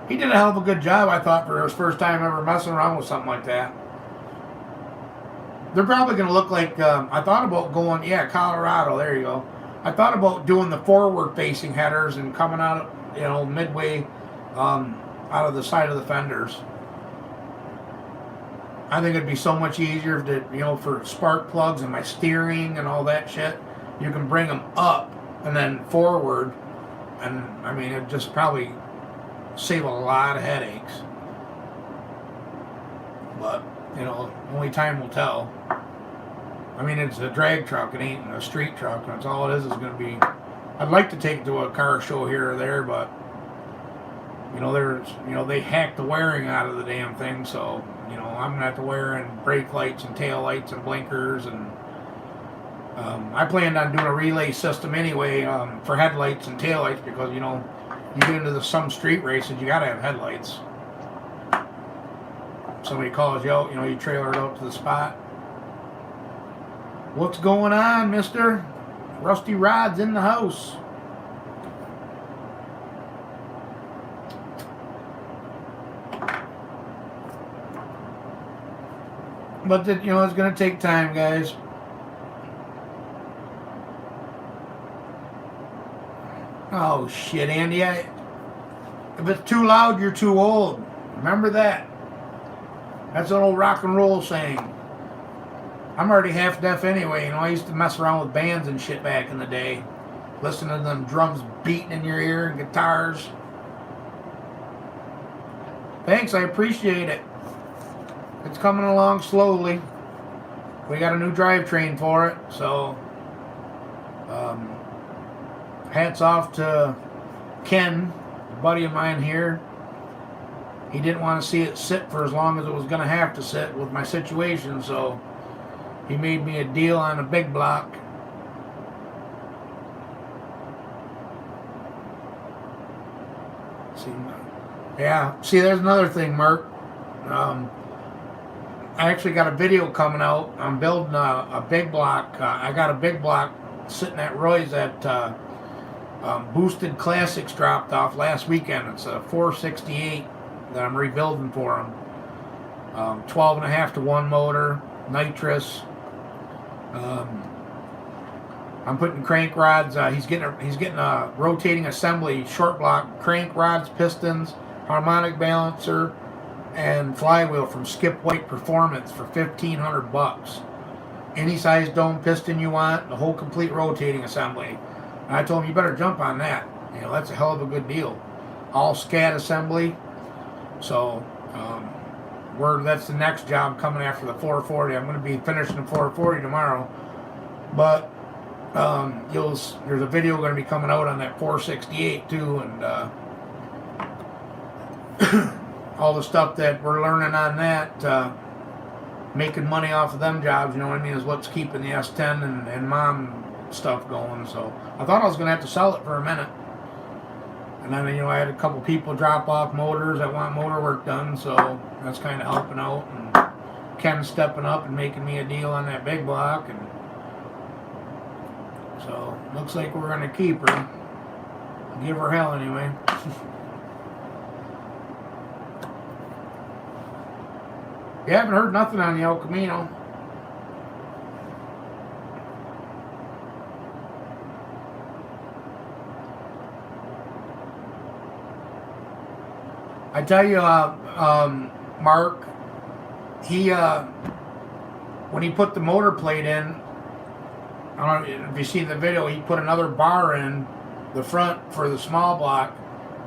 He did a hell of a good job, I thought, for his first time ever messing around with something like that. They're probably going to look like, I thought about going, yeah, Colorado, there you go. I thought about doing the forward-facing headers and coming out, you know, midway out of the side of the fenders. I think it'd be so much easier to, you know, for spark plugs and my steering and all that shit. You can bring them up and then forward, and I mean, it'd just probably save a lot of headaches. But, you know, only time will tell. I mean, it's a drag truck, it ain't a street truck. That's all it is going to be. I'd like to take it to a car show here or there, but you know, they hacked the wiring out of the damn thing, so you know, I'm gonna have to wear in brake lights and tail lights and blinkers, and I planned on doing a relay system anyway for headlights and tail lights, because you know, you get into some street races, you gotta have headlights. Somebody calls you out, you know, you trailer it out to the spot. What's going on, mister? Rusty Rod's in the house. But, you know, it's going to take time, guys. Oh, shit, Andy. If it's too loud, you're too old. Remember that. That's an old rock and roll saying. I'm already half deaf anyway. You know, I used to mess around with bands and shit back in the day. Listening to them drums beating in your ear and guitars. Thanks, I appreciate it. It's coming along slowly. We got a new drivetrain for it, so hats off to Ken, a buddy of mine here. He didn't want to see it sit for as long as it was going to have to sit with my situation, so he made me a deal on a big block. See, there's another thing, Mark. I actually got a video coming out. I'm building a big block. I got a big block sitting at Roy's that Boosted Classics dropped off last weekend. It's a 468 that I'm rebuilding for him. 12.5-to-1 motor, nitrous. I'm putting crank rods. He's getting a rotating assembly, short block crank rods, pistons, harmonic balancer, and flywheel from Skip White Performance for $1,500. Any size dome piston you want, the whole complete rotating assembly. And I told him, you better jump on that. You know, that's a hell of a good deal. All SCAD assembly. So that's the next job coming after the 440. I'm going to be finishing the 440 tomorrow. But there's a video going to be coming out on that 468 too, and all the stuff that we're learning on that, making money off of them jobs, you know what I mean, is what's keeping the S10 and mom stuff going. So I thought I was going to have to sell it for a minute. And then, you know, I had a couple people drop off motors that want motor work done, so that's kind of helping out. And Ken's stepping up and making me a deal on that big block. And so looks like we're going to keep her. Give her hell anyway. You haven't heard nothing on the El Camino. I tell you, Mark, he when he put the motor plate in, I don't know if you see the video, he put another bar in the front for the small block.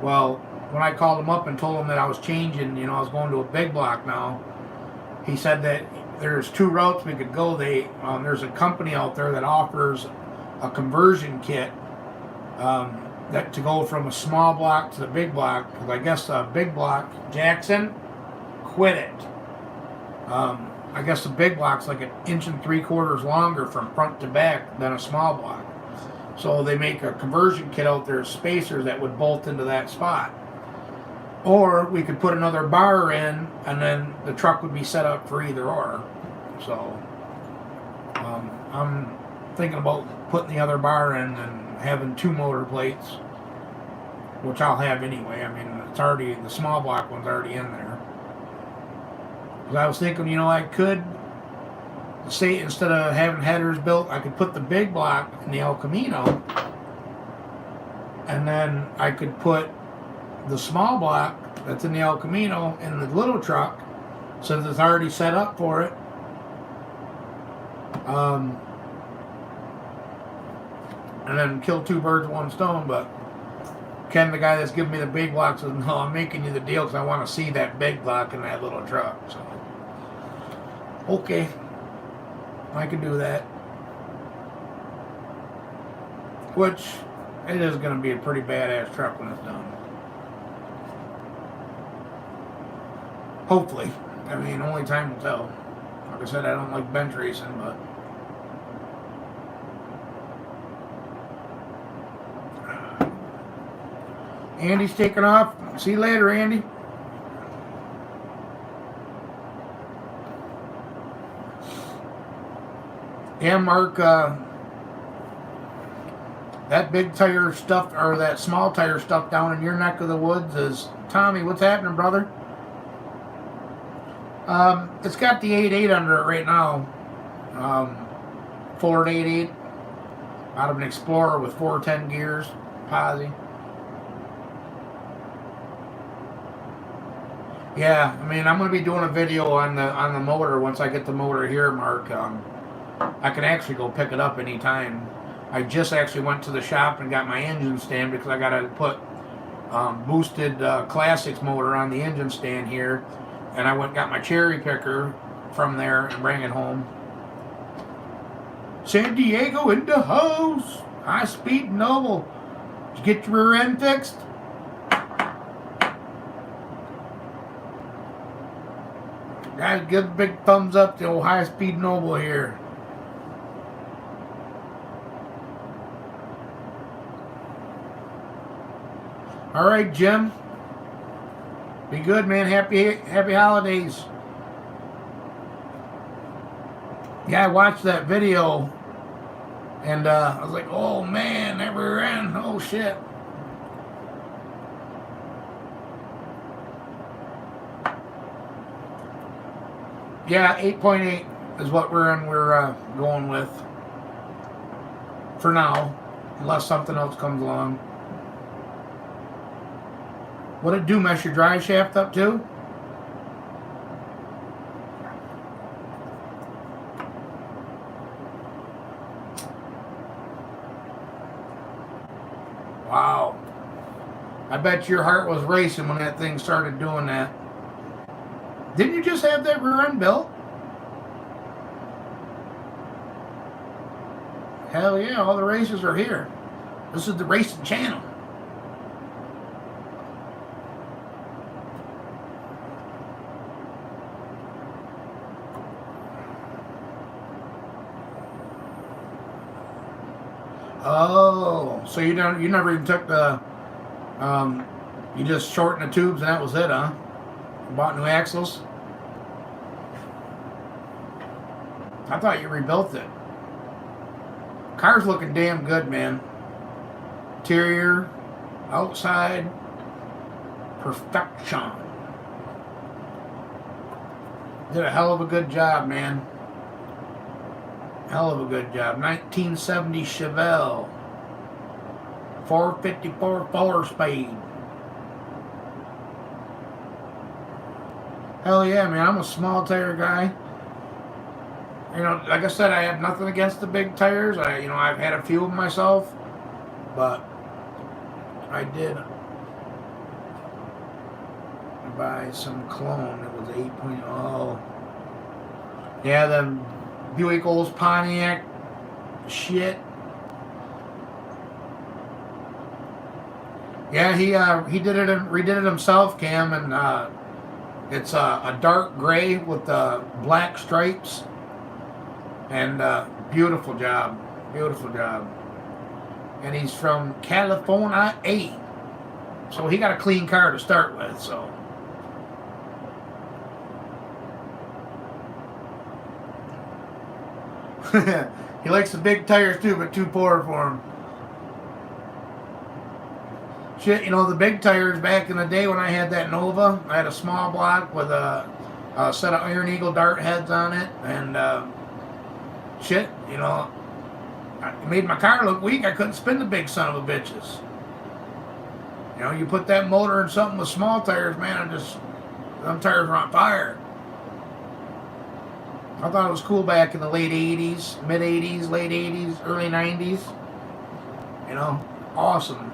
Well, when I called him up and told him that I was changing, you know, I was going to a big block now, he said that there's two routes we could go. There's a company out there that offers a conversion kit that to go from a small block to the big block. Because I guess the big block, Jackson, quit it. I guess the big block's like 1 3/4 inches longer from front to back than a small block. So they make a conversion kit out there, spacers that would bolt into that spot. Or we could put another bar in, and then the truck would be set up for either or. So I'm thinking about putting the other bar in and having 2 motor plates, which I'll have anyway. I mean, it's already, the small block one's already in there. Because I was thinking, I could say, instead of having headers built, I could put the big block in the El Camino, and then I could put the small block that's in the El Camino in the little truck, since it's already set up for it. And then kill 2 birds with 1 stone. But Ken, the guy that's giving me the big block, says, no, I'm making you the deal because I want to see that big block in that little truck. So, okay, I can do that. Which, it is going to be a pretty badass truck when it's done. Hopefully. I mean, only time will tell. Like I said, I don't like bench racing, but Andy's taking off. See you later, Andy. Yeah, Mark, that big tire stuff, or that small tire stuff down in your neck of the woods is, Tommy, what's happening, brother? It's got the 8.8 under it right now. Ford 8.8 out of an Explorer with 410 gears, posi. Yeah, I mean, I'm going to be doing a video on the motor once I get the motor here, Mark. I can actually go pick it up anytime. I just actually went to the shop and got my engine stand because I got to put boosted Classics motor on the engine stand here. And I went and got my cherry picker from there and bring it home. San Diego in the house. High Speed Noble. Did you get your rear end fixed? Guys, give a big thumbs up to old High Speed Noble here. All right, Jim. Be good, man. Happy holidays. Yeah, I watched that video, and I was like, oh man, that rear end. Oh shit. Yeah, 8.8 is what we're going with for now, unless something else comes along. What did it do? Mess your drive shaft up too? Wow. I bet your heart was racing when that thing started doing that. Didn't you just have that rear end built? Hell yeah, all the races are here. This is the racing channel. Oh, so you never even took the, you just shortened the tubes and that was it, huh? Bought new axles? I thought you rebuilt it. Car's looking damn good, man. Interior, outside, perfection. Did a hell of a good job, man. Hell of a good job. 1970 Chevelle. 454 4-speed. Hell yeah, man. I'm a small tire guy. You know, like I said, I have nothing against the big tires. I've had a few of them myself. But I did buy some clone. It was 8.0. Yeah, the Buick Olds Pontiac shit. Yeah, he redid it himself, Cam, and it's a dark gray with black stripes, and beautiful job, and he's from California. So he got a clean car to start with, so. He likes the big tires too, but too poor for him. Shit, you know, the big tires back in the day when I had that Nova, I had a small block with a set of Iron Eagle dart heads on it, and shit, you know, it made my car look weak. I couldn't spin the big son of a bitches. You know, you put that motor in something with small tires, man, them tires were on fire. I thought it was cool back in the late 80s, mid 80s, late 80s, early 90s. You know, awesome.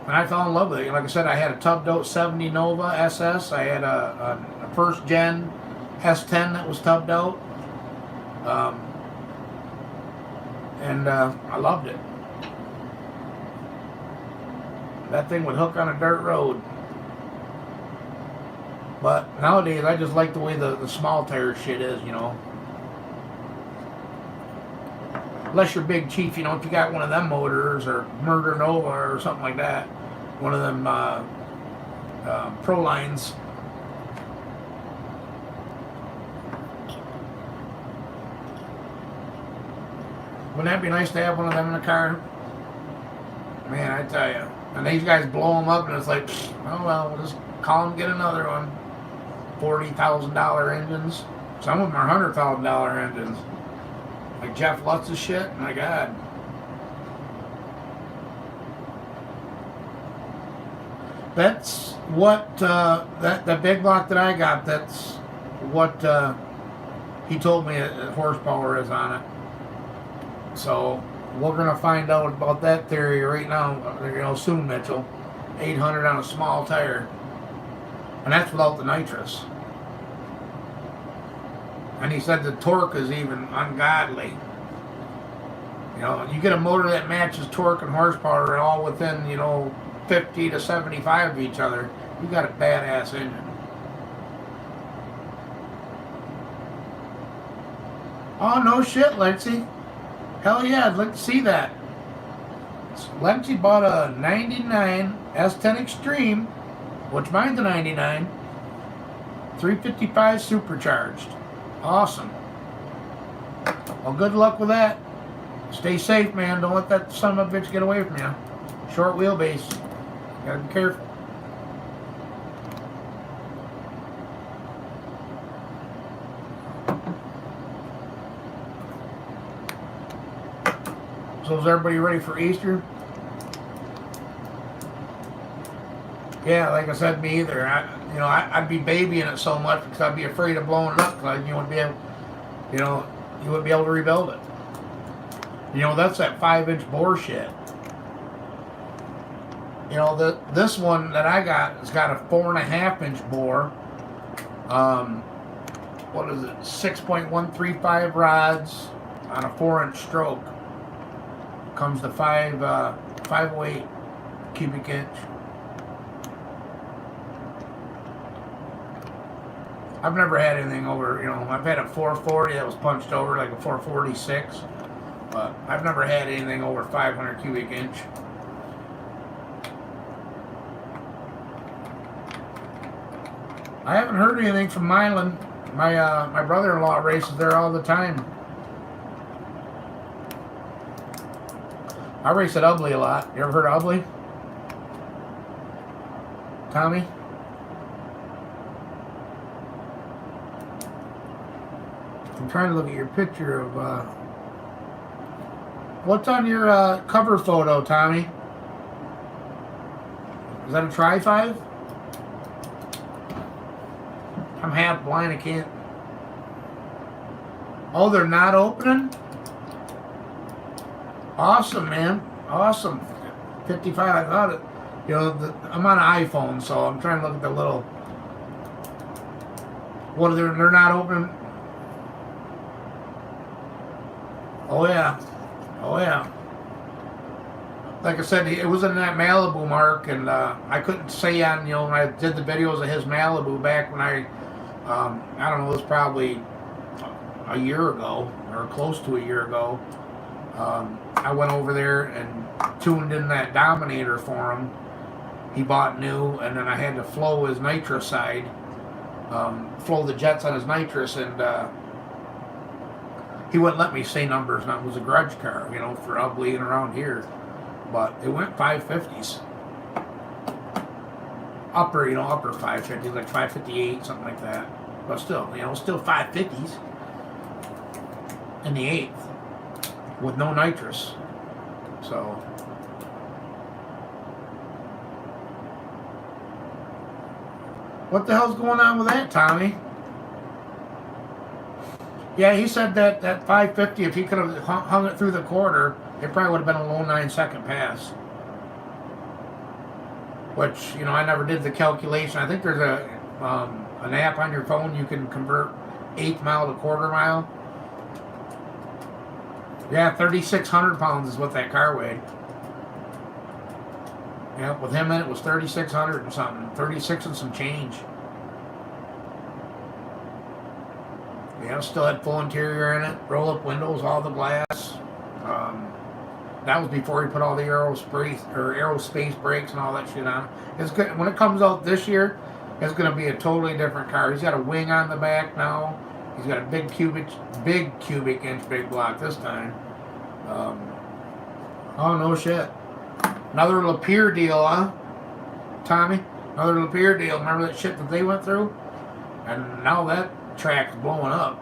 And I fell in love with it. Like I said, I had a tub doped 70 Nova SS. I had a first gen S10 that was tub doped. And I loved it. That thing would hook on a dirt road. But nowadays, I just like the way the small tire shit is, you know. Unless you're Big Chief, you know, if you got one of them motors or Murder Nova or something like that. One of them Pro Lines. Wouldn't that be nice to have one of them in the car? Man, I tell you. And these guys blow them up and it's like, oh well, we'll just call them, get another one. $40,000 engines. Some of them are $100,000 engines. Like Jeff Lutz's shit. My God. That's what that big block that I got. That's what he told me horsepower is on it. So we're gonna find out about that theory right now. You know, soon, Mitchell. 800 on a small tire, and that's without the nitrous. And he said the torque is even ungodly. You know, you get a motor that matches torque and horsepower all within, you know, 50 to 75 of each other. You got a badass engine. Oh, no shit, Lexi. Hell yeah, I'd like to see that. Lexi bought a 99 S10 Extreme, which mine's a 99, 355 supercharged. Awesome. Well, good luck with that. Stay safe, man. Don't let that son of a bitch get away from you. Short wheelbase. Gotta be careful. So is everybody ready for Easter? Yeah, like I said, me either. I'd be babying it so much because I'd be afraid of blowing it up because you wouldn't be able, you wouldn't be able to rebuild it. You know, that's that 5-inch bore shit. You know, this one that I got has got a 4.5-inch bore. What is it? 6.135 rods on a 4-inch stroke. Comes to 508 cubic inch. I've never had anything over, I've had a 440 that was punched over like a 446, but I've never had anything over 500 cubic inch. I haven't heard anything from Milan. My brother-in-law races there all the time. I race at Ubley a lot. You ever heard of Ubley? Tommy? I'm trying to look at your picture of what's on your cover photo, Tommy? Is that a Tri-5? I'm half blind, I can't. Oh, they're not opening? Awesome, man. Awesome. 55, I thought it. I'm on an iPhone, so I'm trying to look at the little. What are they're not opening? Oh yeah. Oh yeah. Like I said, it was in that Malibu mark, and I couldn't say on, when I did the videos of his Malibu back when I don't know, it was probably a year ago, or close to a year ago. I went over there and tuned in that Dominator for him, he bought new, and then I had to flow his nitrous side, flow the jets on his nitrous, and he wouldn't let me say numbers. That was a grudge car, you know, for ugly and around here. But it went 550s. Upper 550s, like 558, something like that. But still, you know, still 550s in the 8th with no nitrous. So what the hell's going on with that, Tommy? Yeah, he said that 550, if he could have hung it through the quarter, it probably would have been a low 9-second pass. Which, you know, I never did the calculation. I think there's an app on your phone you can convert 1/8 mile to quarter mile. Yeah, 3,600 pounds is what that car weighed. Yeah, with him in it was 3,600 and something. 36 and some change. Yeah, still had full interior in it. Roll up windows, all the glass. That was before he put all the aerospace brakes and all that shit on. It's good. When it comes out this year, it's going to be a totally different car. He's got a wing on the back now. He's got a big cubic inch big block this time. Oh no shit! Another Lapeer deal, huh, Tommy? Another Lapeer deal. Remember that shit that they went through? And now that track's blowing up.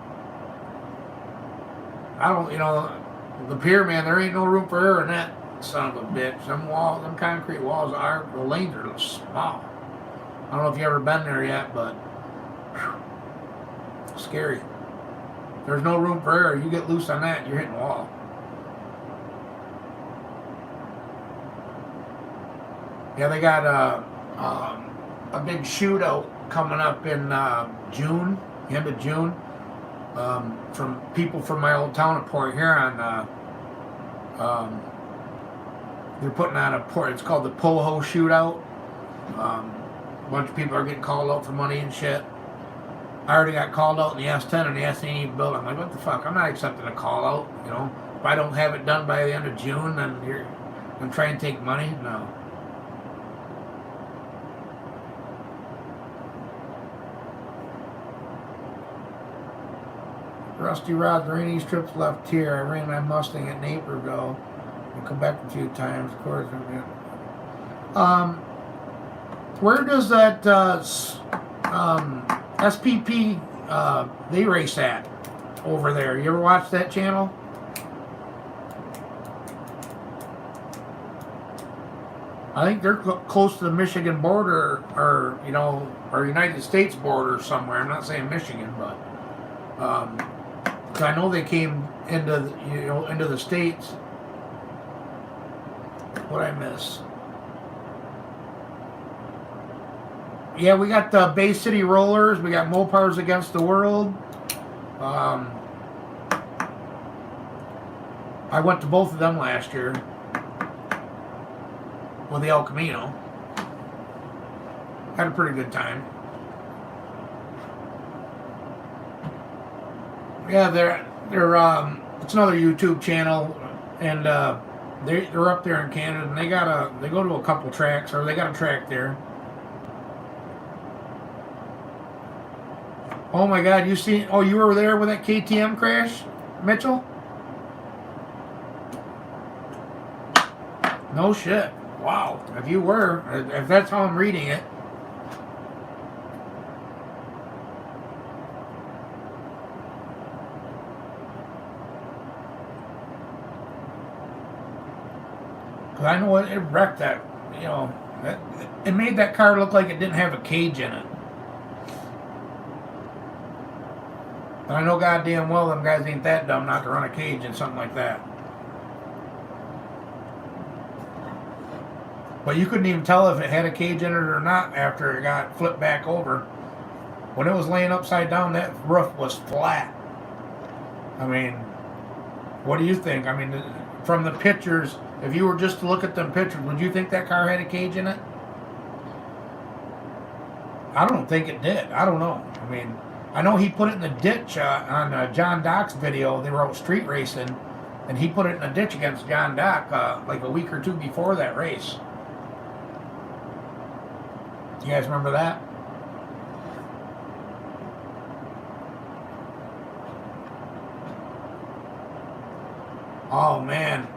I don't, you know. The pier, man, there ain't no room for error in that son of a bitch. Them walls, them concrete walls the lanes are small. I don't know if you ever been there yet, but whew, scary. There's no room for error. You get loose on that, you're hitting the wall. Yeah, they got a big shootout coming up in June, the end of June. From people from my old town of Port Huron. They're putting on it's called the Poho Shootout. A bunch of people are getting called out for money and shit. I already got called out in the S10 and the S80 build. I'm like, what the fuck? I'm not accepting a call out, you know. If I don't have it done by the end of June, then you're gonna try and take money? No. Rusty Rod's rainy strips left here. I ran my Mustang at Naperville and Quebec a few times, of course. Where does that SPP they race at over there? You ever watch that channel? I think they're close to the Michigan border, or you know, or United States border somewhere. I'm not saying Michigan, but. I know they came into the states. What I miss? Yeah, we got the Bay City Rollers. We got Mopars Against the World. I went to both of them last year with the El Camino. Had a pretty good time. Yeah, they're it's another YouTube channel, and they're up there in Canada, and they go to a couple tracks, or they got a track there. Oh my God, you were there with that KTM crash, Mitchell? No shit. Wow. If you were, if that's how I'm reading it. I know it wrecked that, you know, it made that car look like it didn't have a cage in it. But I know goddamn well them guys ain't that dumb not to run a cage in something like that. But you couldn't even tell if it had a cage in it or not after it got flipped back over. When it was laying upside down, that roof was flat. I mean, what do you think? I mean, from the pictures, if you were just to look at them pictures, would you think that car had a cage in it? I don't think it did. I don't know. I mean, I know he put it in the ditch on John Dock's video. They were out street racing, and he put it in a ditch against John Dock like a week or two before that race. You guys remember that? Oh, man.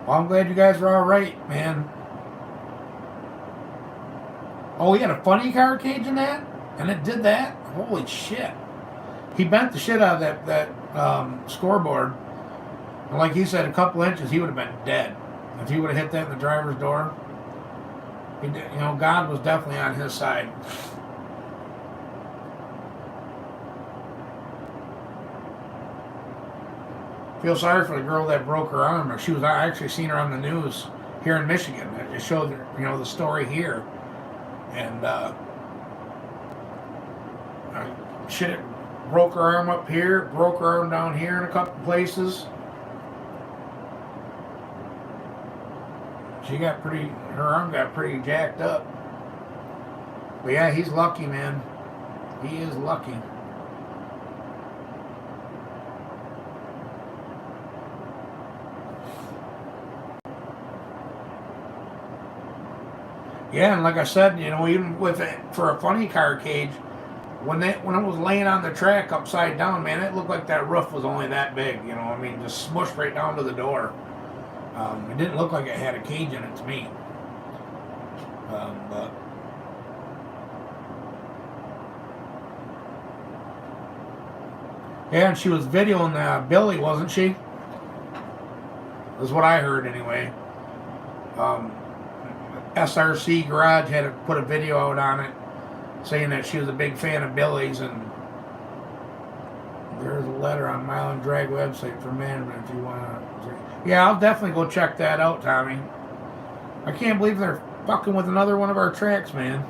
Well, I'm glad you guys were all right, man. Oh, he had a funny car cage in that? And it did that? Holy shit. He bent the shit out of that scoreboard. And like he said, a couple inches, he would have been dead. If he would have hit that in the driver's door. He did, God was definitely on his side. Feel sorry for the girl that broke her arm. I actually seen her on the news here in Michigan. It showed, the story here. And shit, broke her arm up here, broke her arm down here in a couple places. Her arm got pretty jacked up. But yeah, he's lucky, man. He is lucky. Yeah, and like I said, even with it for a funny car cage, when it was laying on the track upside down, man, it looked like that roof was only that big. Just smushed right down to the door. It didn't look like it had a cage in it to me. But yeah, and she was videoing Billy, wasn't she? That's what I heard anyway. SRC Garage had to put a video out on it saying that she was a big fan of Billy's, and there's a letter on Mile and Drag website for management if you want to. Yeah, I'll definitely go check that out, Tommy. I can't believe they're fucking with another one of our tracks, man.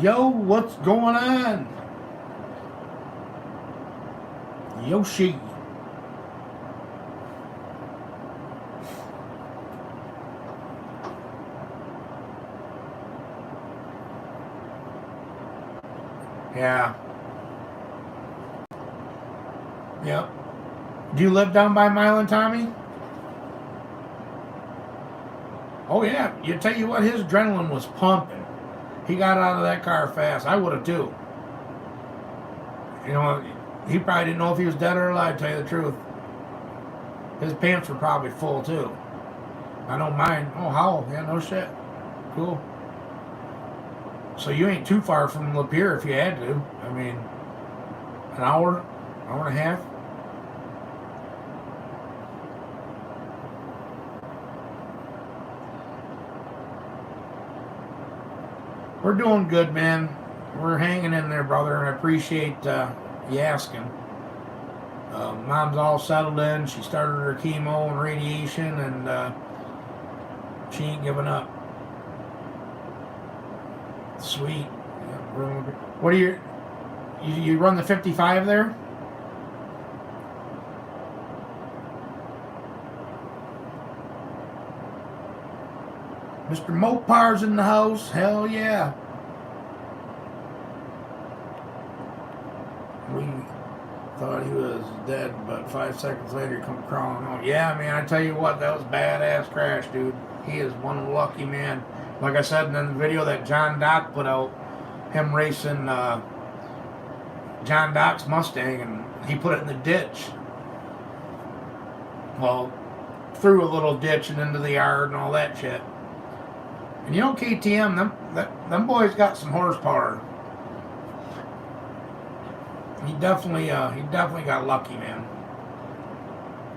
Yo, what's going on? Yoshi. Yeah. Yep. Do you live down by Milan, Tommy? Oh yeah. You tell you what, his adrenaline was pumping. He got out of that car fast. I would have too. He probably didn't know if he was dead or alive, to tell you the truth. His pants were probably full too. I don't mind. Oh, how? Yeah, no shit. Cool. So you ain't too far from Lapeer if you had to. I mean, an hour and a half. We're doing good, man. We're hanging in there, brother, and I appreciate you asking. Mom's all settled in. She started her chemo and radiation, and she ain't giving up. Sweet. What are you run the 55 there? Mr. Mopar's in the house. Hell yeah. We thought he was dead, but 5 seconds later he come crawling on. Yeah, man, I tell you what, that was a badass crash, dude. He is one lucky man. Like I said in the video that John Dock put out, him racing John Dock's Mustang, and he put it in the ditch. Well, through a little ditch and into the yard and all that shit. And KTM, them boys got some horsepower. He definitely got lucky, man.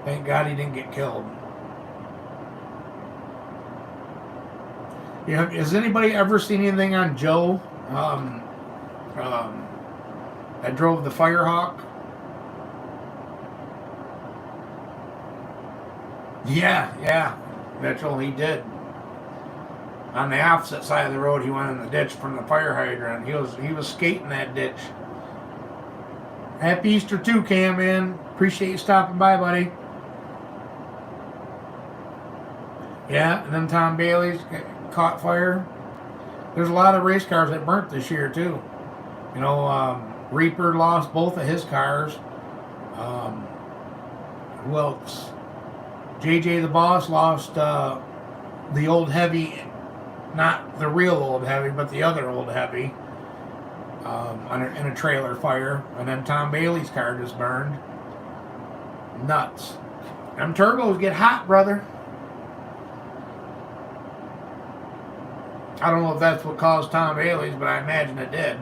Thank God he didn't get killed. Has anybody ever seen anything on Joe that drove the Firehawk? Yeah, Mitchell, he did. On the opposite side of the road, he went in the ditch from the fire hydrant. He was skating that ditch. Happy Easter too, Cam, man. Appreciate you stopping by, buddy. Yeah, and then Tom Bailey's caught fire. There's a lot of race cars that burnt this year too. Reaper lost both of his cars. Who else? JJ the Boss lost the old heavy, not the real old heavy, but the other old heavy, in a trailer fire, and then Tom Bailey's car just burned. Nuts. Them turbos get hot, brother. I don't know if that's what caused Tom Bailey's, but I imagine it did.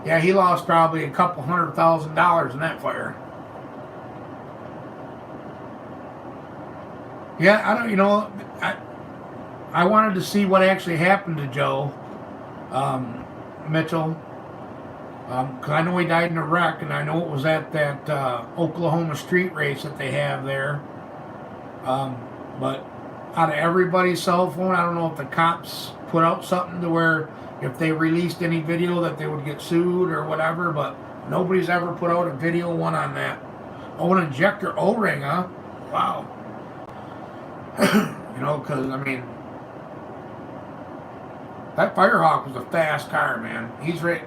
Yeah, he lost probably a couple $100,000 in that fire. Yeah, I don't, I wanted to see what actually happened to Joe Mitchell, because I know he died in a wreck, and I know it was at that Oklahoma street race that they have there. But out of everybody's cell phone, I don't know if the cops put out something to where if they released any video that they would get sued or whatever, but nobody's ever put out a video one on that. Oh, an injector O-ring, huh? Wow. Because, I mean, that Firehawk was a fast car, man.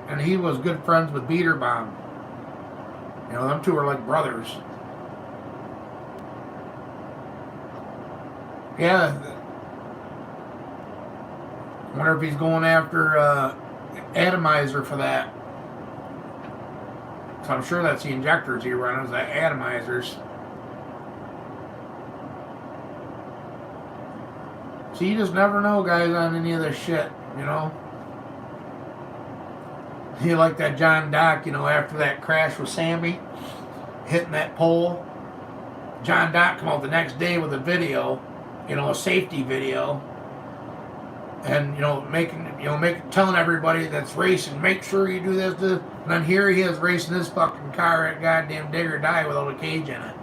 And he was good friends with Beaterbomb. Them two are like brothers. Yeah. I wonder if he's going after atomizer for that. So I'm sure that's the injectors he runs, the atomizers. So you just never know, guys, on any of this shit, You like that John Dock, after that crash with Sammy, hitting that pole. John Dock come out the next day with a video, a safety video. And, telling everybody that's racing, make sure you do this. And then here he is racing this fucking car at goddamn dig or die without a cage in it.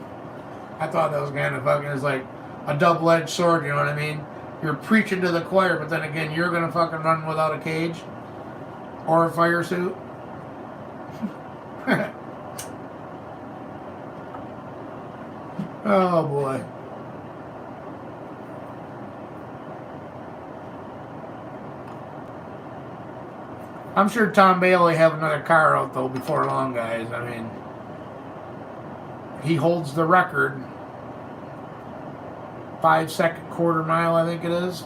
I thought that was kind of fucking, it's like a double-edged sword, you know what I mean? You're preaching to the choir, but then again, you're going to fucking run without a cage or a fire suit. Oh, boy. I'm sure Tom Bailey have another car out, though, before long, guys. I mean, he holds the record. 5-second quarter mile, I think it is.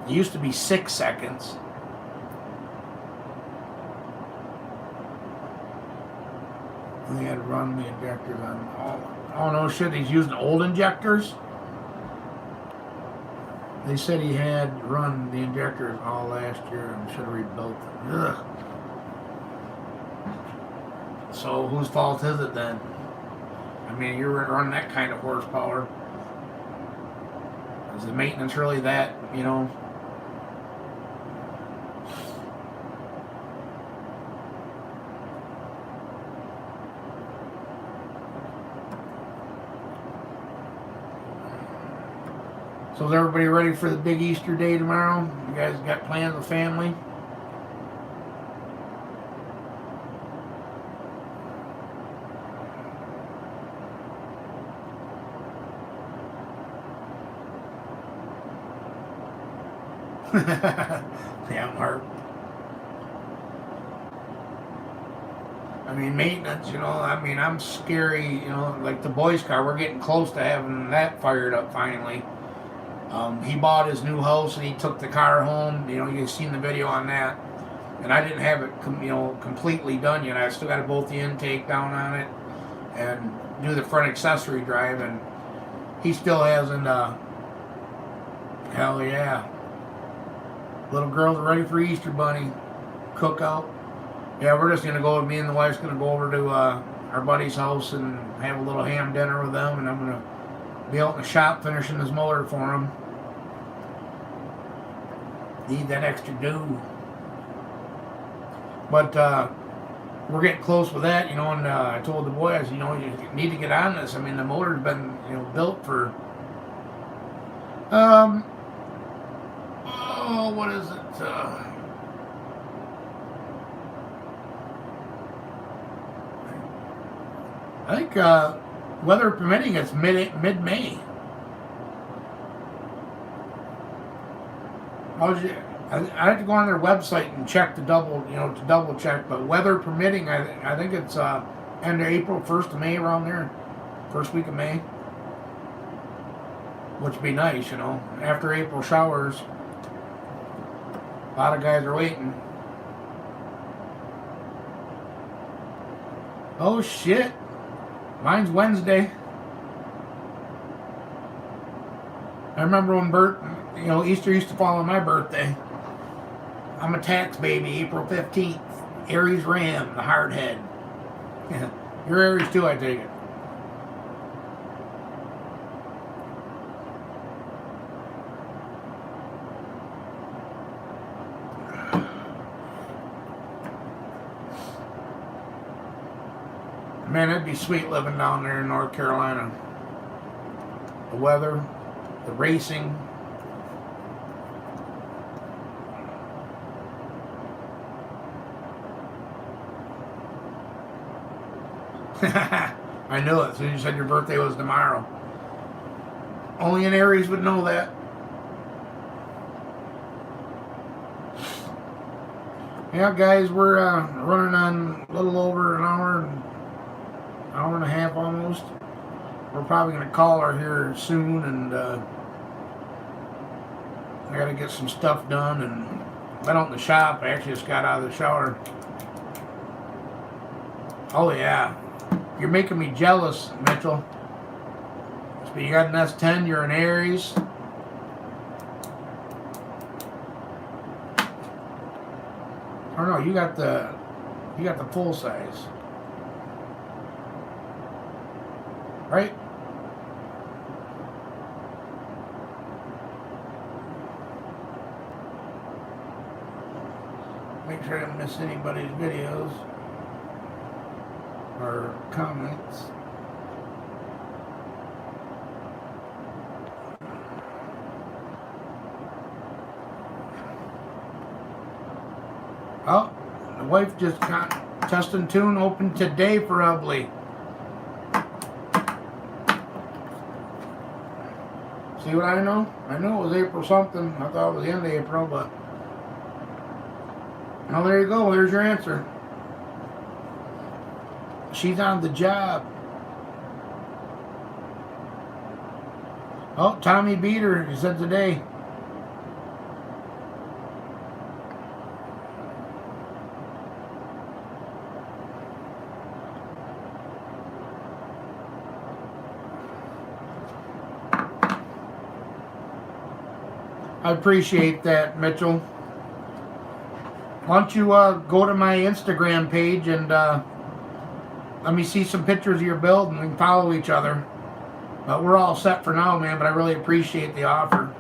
It used to be 6 seconds. They had to run the injectors on all. Oh no shit, he's using old injectors? They said he had run the injectors all last year and should have rebuilt them. Ugh. So whose fault is it then? I mean, you're running that kind of horsepower. Is the maintenance really that, So is everybody ready for the big Easter day tomorrow? You guys got plans with family? Yeah, Mark. I mean, maintenance, I'm scary, like the boys' car, we're getting close to having that fired up finally. He bought his new house and he took the car home. You've seen the video on that. And I didn't have it, completely done yet. I still got to bolt the intake down on it and do the front accessory drive. And he still hasn't, hell yeah. Little girls are ready for Easter Bunny cookout. Yeah, we're just going to go, me and the wife's going to go over to our buddy's house and have a little ham dinner with them. And I'm going to be out in the shop finishing this motor for him. Need that extra dough. But we're getting close with that, and I told the boys, you need to get on this. I mean, the motor's been, built for, what is it? I think, weather permitting, it's mid-May. I have to go on their website and check to double check. But weather permitting, I think it's end of April, 1st of May, around there, first week of May, which would be nice, after April showers. A lot of guys are waiting. Oh shit! Mine's Wednesday. I remember when Easter used to fall on my birthday. I'm a tax baby, April 15th. Aries Ram, the hard head. You're Aries too, I take it. Man, it'd be sweet living down there in North Carolina. The weather, the racing. I knew it as soon as you said your birthday was tomorrow. Only an Aries would know that. Yeah, guys, we're running on a little over an hour and a half almost. We're probably going to call her here soon, and I got to get some stuff done and went out in the shop. I actually just got out of the shower. Oh yeah, you're making me jealous, Mitchell. So you got an S10, you're an Aries. Oh no, you got the full size. Right? Make sure I don't miss anybody's videos or comments. Oh, the wife just got Testing Tune open today for Ubley. See what I know? I knew it was April something. I thought it was the end of April, but... Oh, there you go. Here's your answer. She's on the job. Oh, Tommy beat her. He said today. I appreciate that, Mitchell. Why don't you go to my Instagram page and let me see some pictures of your build and we can follow each other. But we're all set for now, man, but I really appreciate the offer.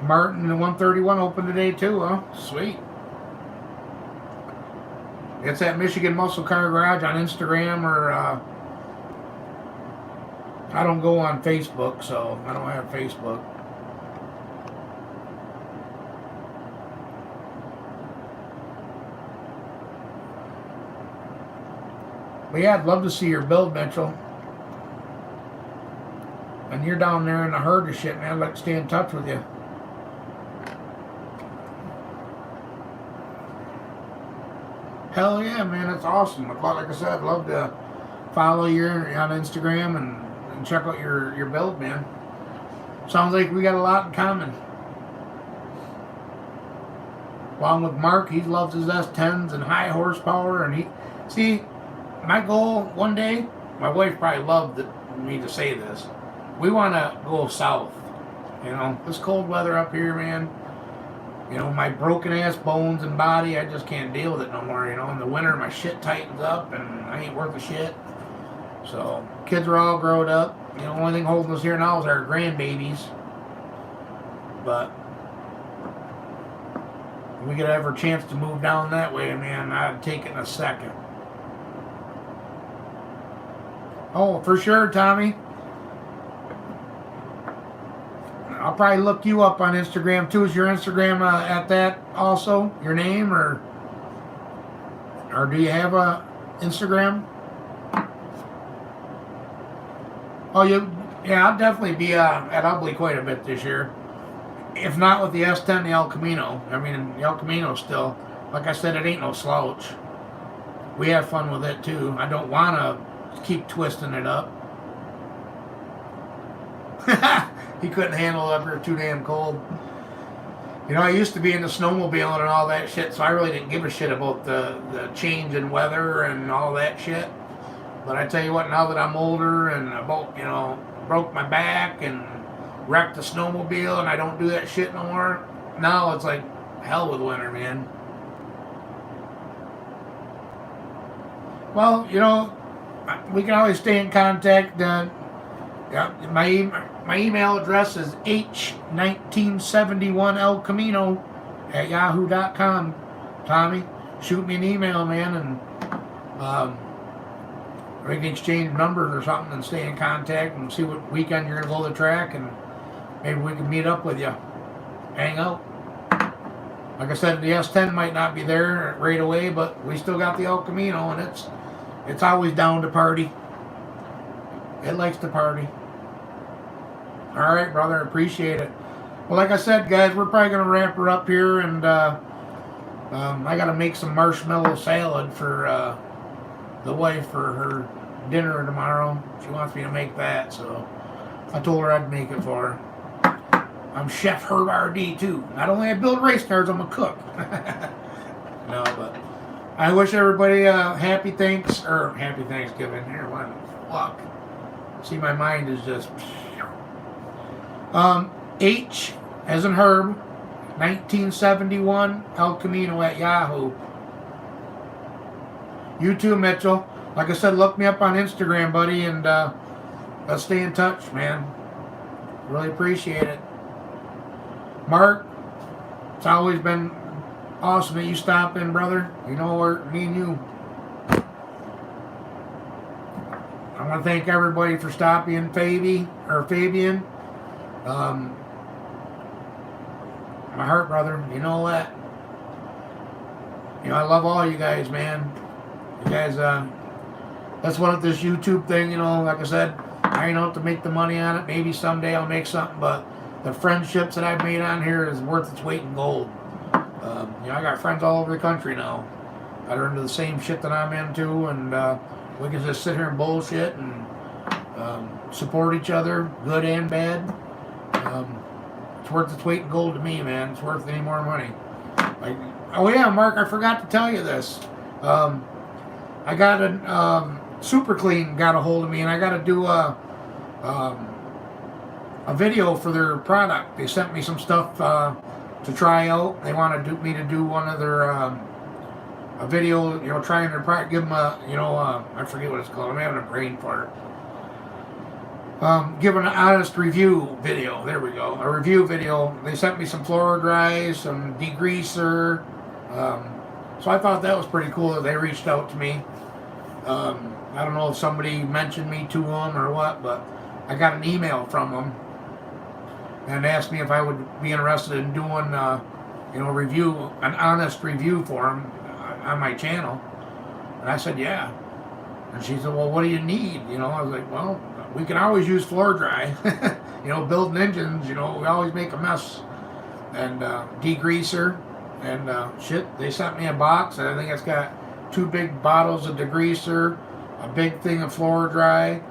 Martin, the 131 open today too, huh? Sweet. It's at Michigan Muscle Car Garage on Instagram, or I don't go on Facebook, so I don't have Facebook. But yeah, I'd love to see your build, Mitchell. And you're down there in the herd of shit, man. I'd like to stay in touch with you. Hell yeah, man. That's awesome. Like I said, I'd love to follow you on Instagram and check out your build, man. Sounds like we got a lot in common. Along with Mark, he loves his S10s and high horsepower, and see, my goal one day, my wife probably loved me to say this, we want to go south. This cold weather up here, man, my broken ass bones and body, I just can't deal with it no more. In the winter my shit tightens up and I ain't worth a shit. So kids are all grown up. The only thing holding us here now is our grandbabies. But if we could ever chance to move down that way, man, I'd take it in a second. Oh, for sure, Tommy. I'll probably look you up on Instagram too. Is your Instagram at that also? Your name, or do you have a Instagram? Oh, Yeah, I'll definitely be at Ugly quite a bit this year. If not with the S10, the El Camino. I mean, the El Camino still, like I said, it ain't no slouch. We have fun with it too. I don't want to keep twisting it up. He couldn't handle it up here, too damn cold. You know, I used to be into snowmobiling and all that shit, so I really didn't give a shit about the change in weather and all that shit. But I tell you what, now that I'm older and about, you know, broke my back and wrecked the snowmobile and I don't do that shit no more, now it's like hell with winter, man. Well, you know, we can always stay in contact. Yeah, my email address is h1971elcamino@yahoo.com. Tommy, shoot me an email, man, and we can exchange numbers or something and stay in contact and see what weekend you're gonna go to the track, and maybe we can meet up with you, hang out. Like I said, the S10 might not be there right away, but we still got the El Camino, and it's always down to party. It likes to party. All right, brother, appreciate it. Well, like I said, guys, we're probably gonna wrap her up here, and I gotta make some marshmallow salad for the wife for her dinner tomorrow. She wants me to make that, so I told her I'd make it for her. I'm Chef Herb RD too. Not only I build race cars, I'm a cook. No, but I wish everybody happy Thanksgiving. Here, what the fuck? See, my mind is just. H as in Herb, 1971 El Camino at Yahoo. You too, Mitchell. Like I said, look me up on Instagram, buddy, and let's stay in touch, man. Really appreciate it. Mark, it's always been awesome that you stop in, brother. You know where me and you. I want to thank everybody for stopping, Fabian. My heart, brother. You know that. You know, I love all you guys, man. You guys, that's what this YouTube thing, you know, like I said, I ain't out to make the money on it. Maybe someday I'll make something, but the friendships that I've made on here is worth its weight in gold. You know, I got friends all over the country now that are into the same shit that I'm into, and we can just sit here and bullshit and support each other, good and bad. It's worth its weight in gold to me, man. It's worth any more money. Like, oh yeah, Mark, I forgot to tell you this. I got a Super Clean got a hold of me, and I got to do a video for their product. They sent me some stuff to try out. They wanted me to do one of their a video, you know, trying their product, give them a, you know, I forget what it's called. I'm having a brain fart. Give an honest review video. There we go. A review video. They sent me some floor dries, some degreaser. So I thought that was pretty cool that they reached out to me. I don't know if somebody mentioned me to them or what, but I got an email from them and asked me if I would be interested in doing, you know, an honest review for them on my channel. And I said, yeah. And she said, well, what do you need? You know, I was like, well, we can always use floor dry. You know, building engines, you know, we always make a mess. And degreaser and shit. They sent me a box, and I think it's got 2 big bottles of degreaser, a big thing of floor dry,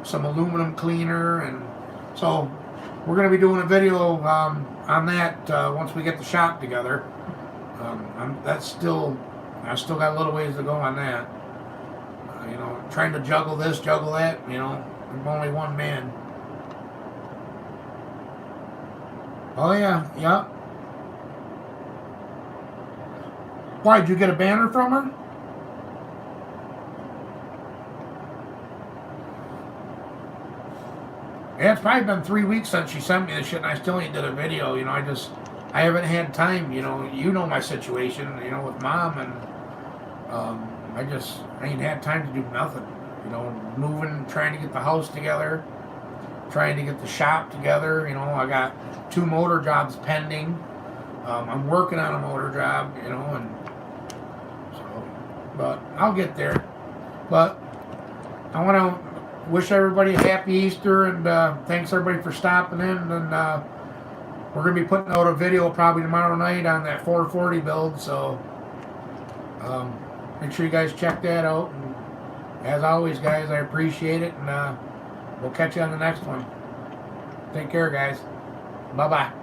some aluminum cleaner, and so we're going to be doing a video on that once we get the shop together. I still got a little ways to go on that. You know, trying to juggle this, juggle that. You know, I'm only one man. Oh yeah, yeah. Why, did you get a banner from her? Yeah, it's probably been 3 weeks since she sent me this shit, and I still ain't did a video. You know, I haven't had time. You know my situation. You know, with mom, and I ain't had time to do nothing. You know, moving, trying to get the house together, trying to get the shop together. You know, I got 2 motor jobs pending. I'm working on a motor job. You know, and so, but I'll get there. But I want to wish everybody a happy Easter, and thanks everybody for stopping in. And we're gonna be putting out a video probably tomorrow night on that 440 build. So make sure you guys check that out. And as always, guys, I appreciate it, and we'll catch you on the next one. Take care, guys. Bye bye.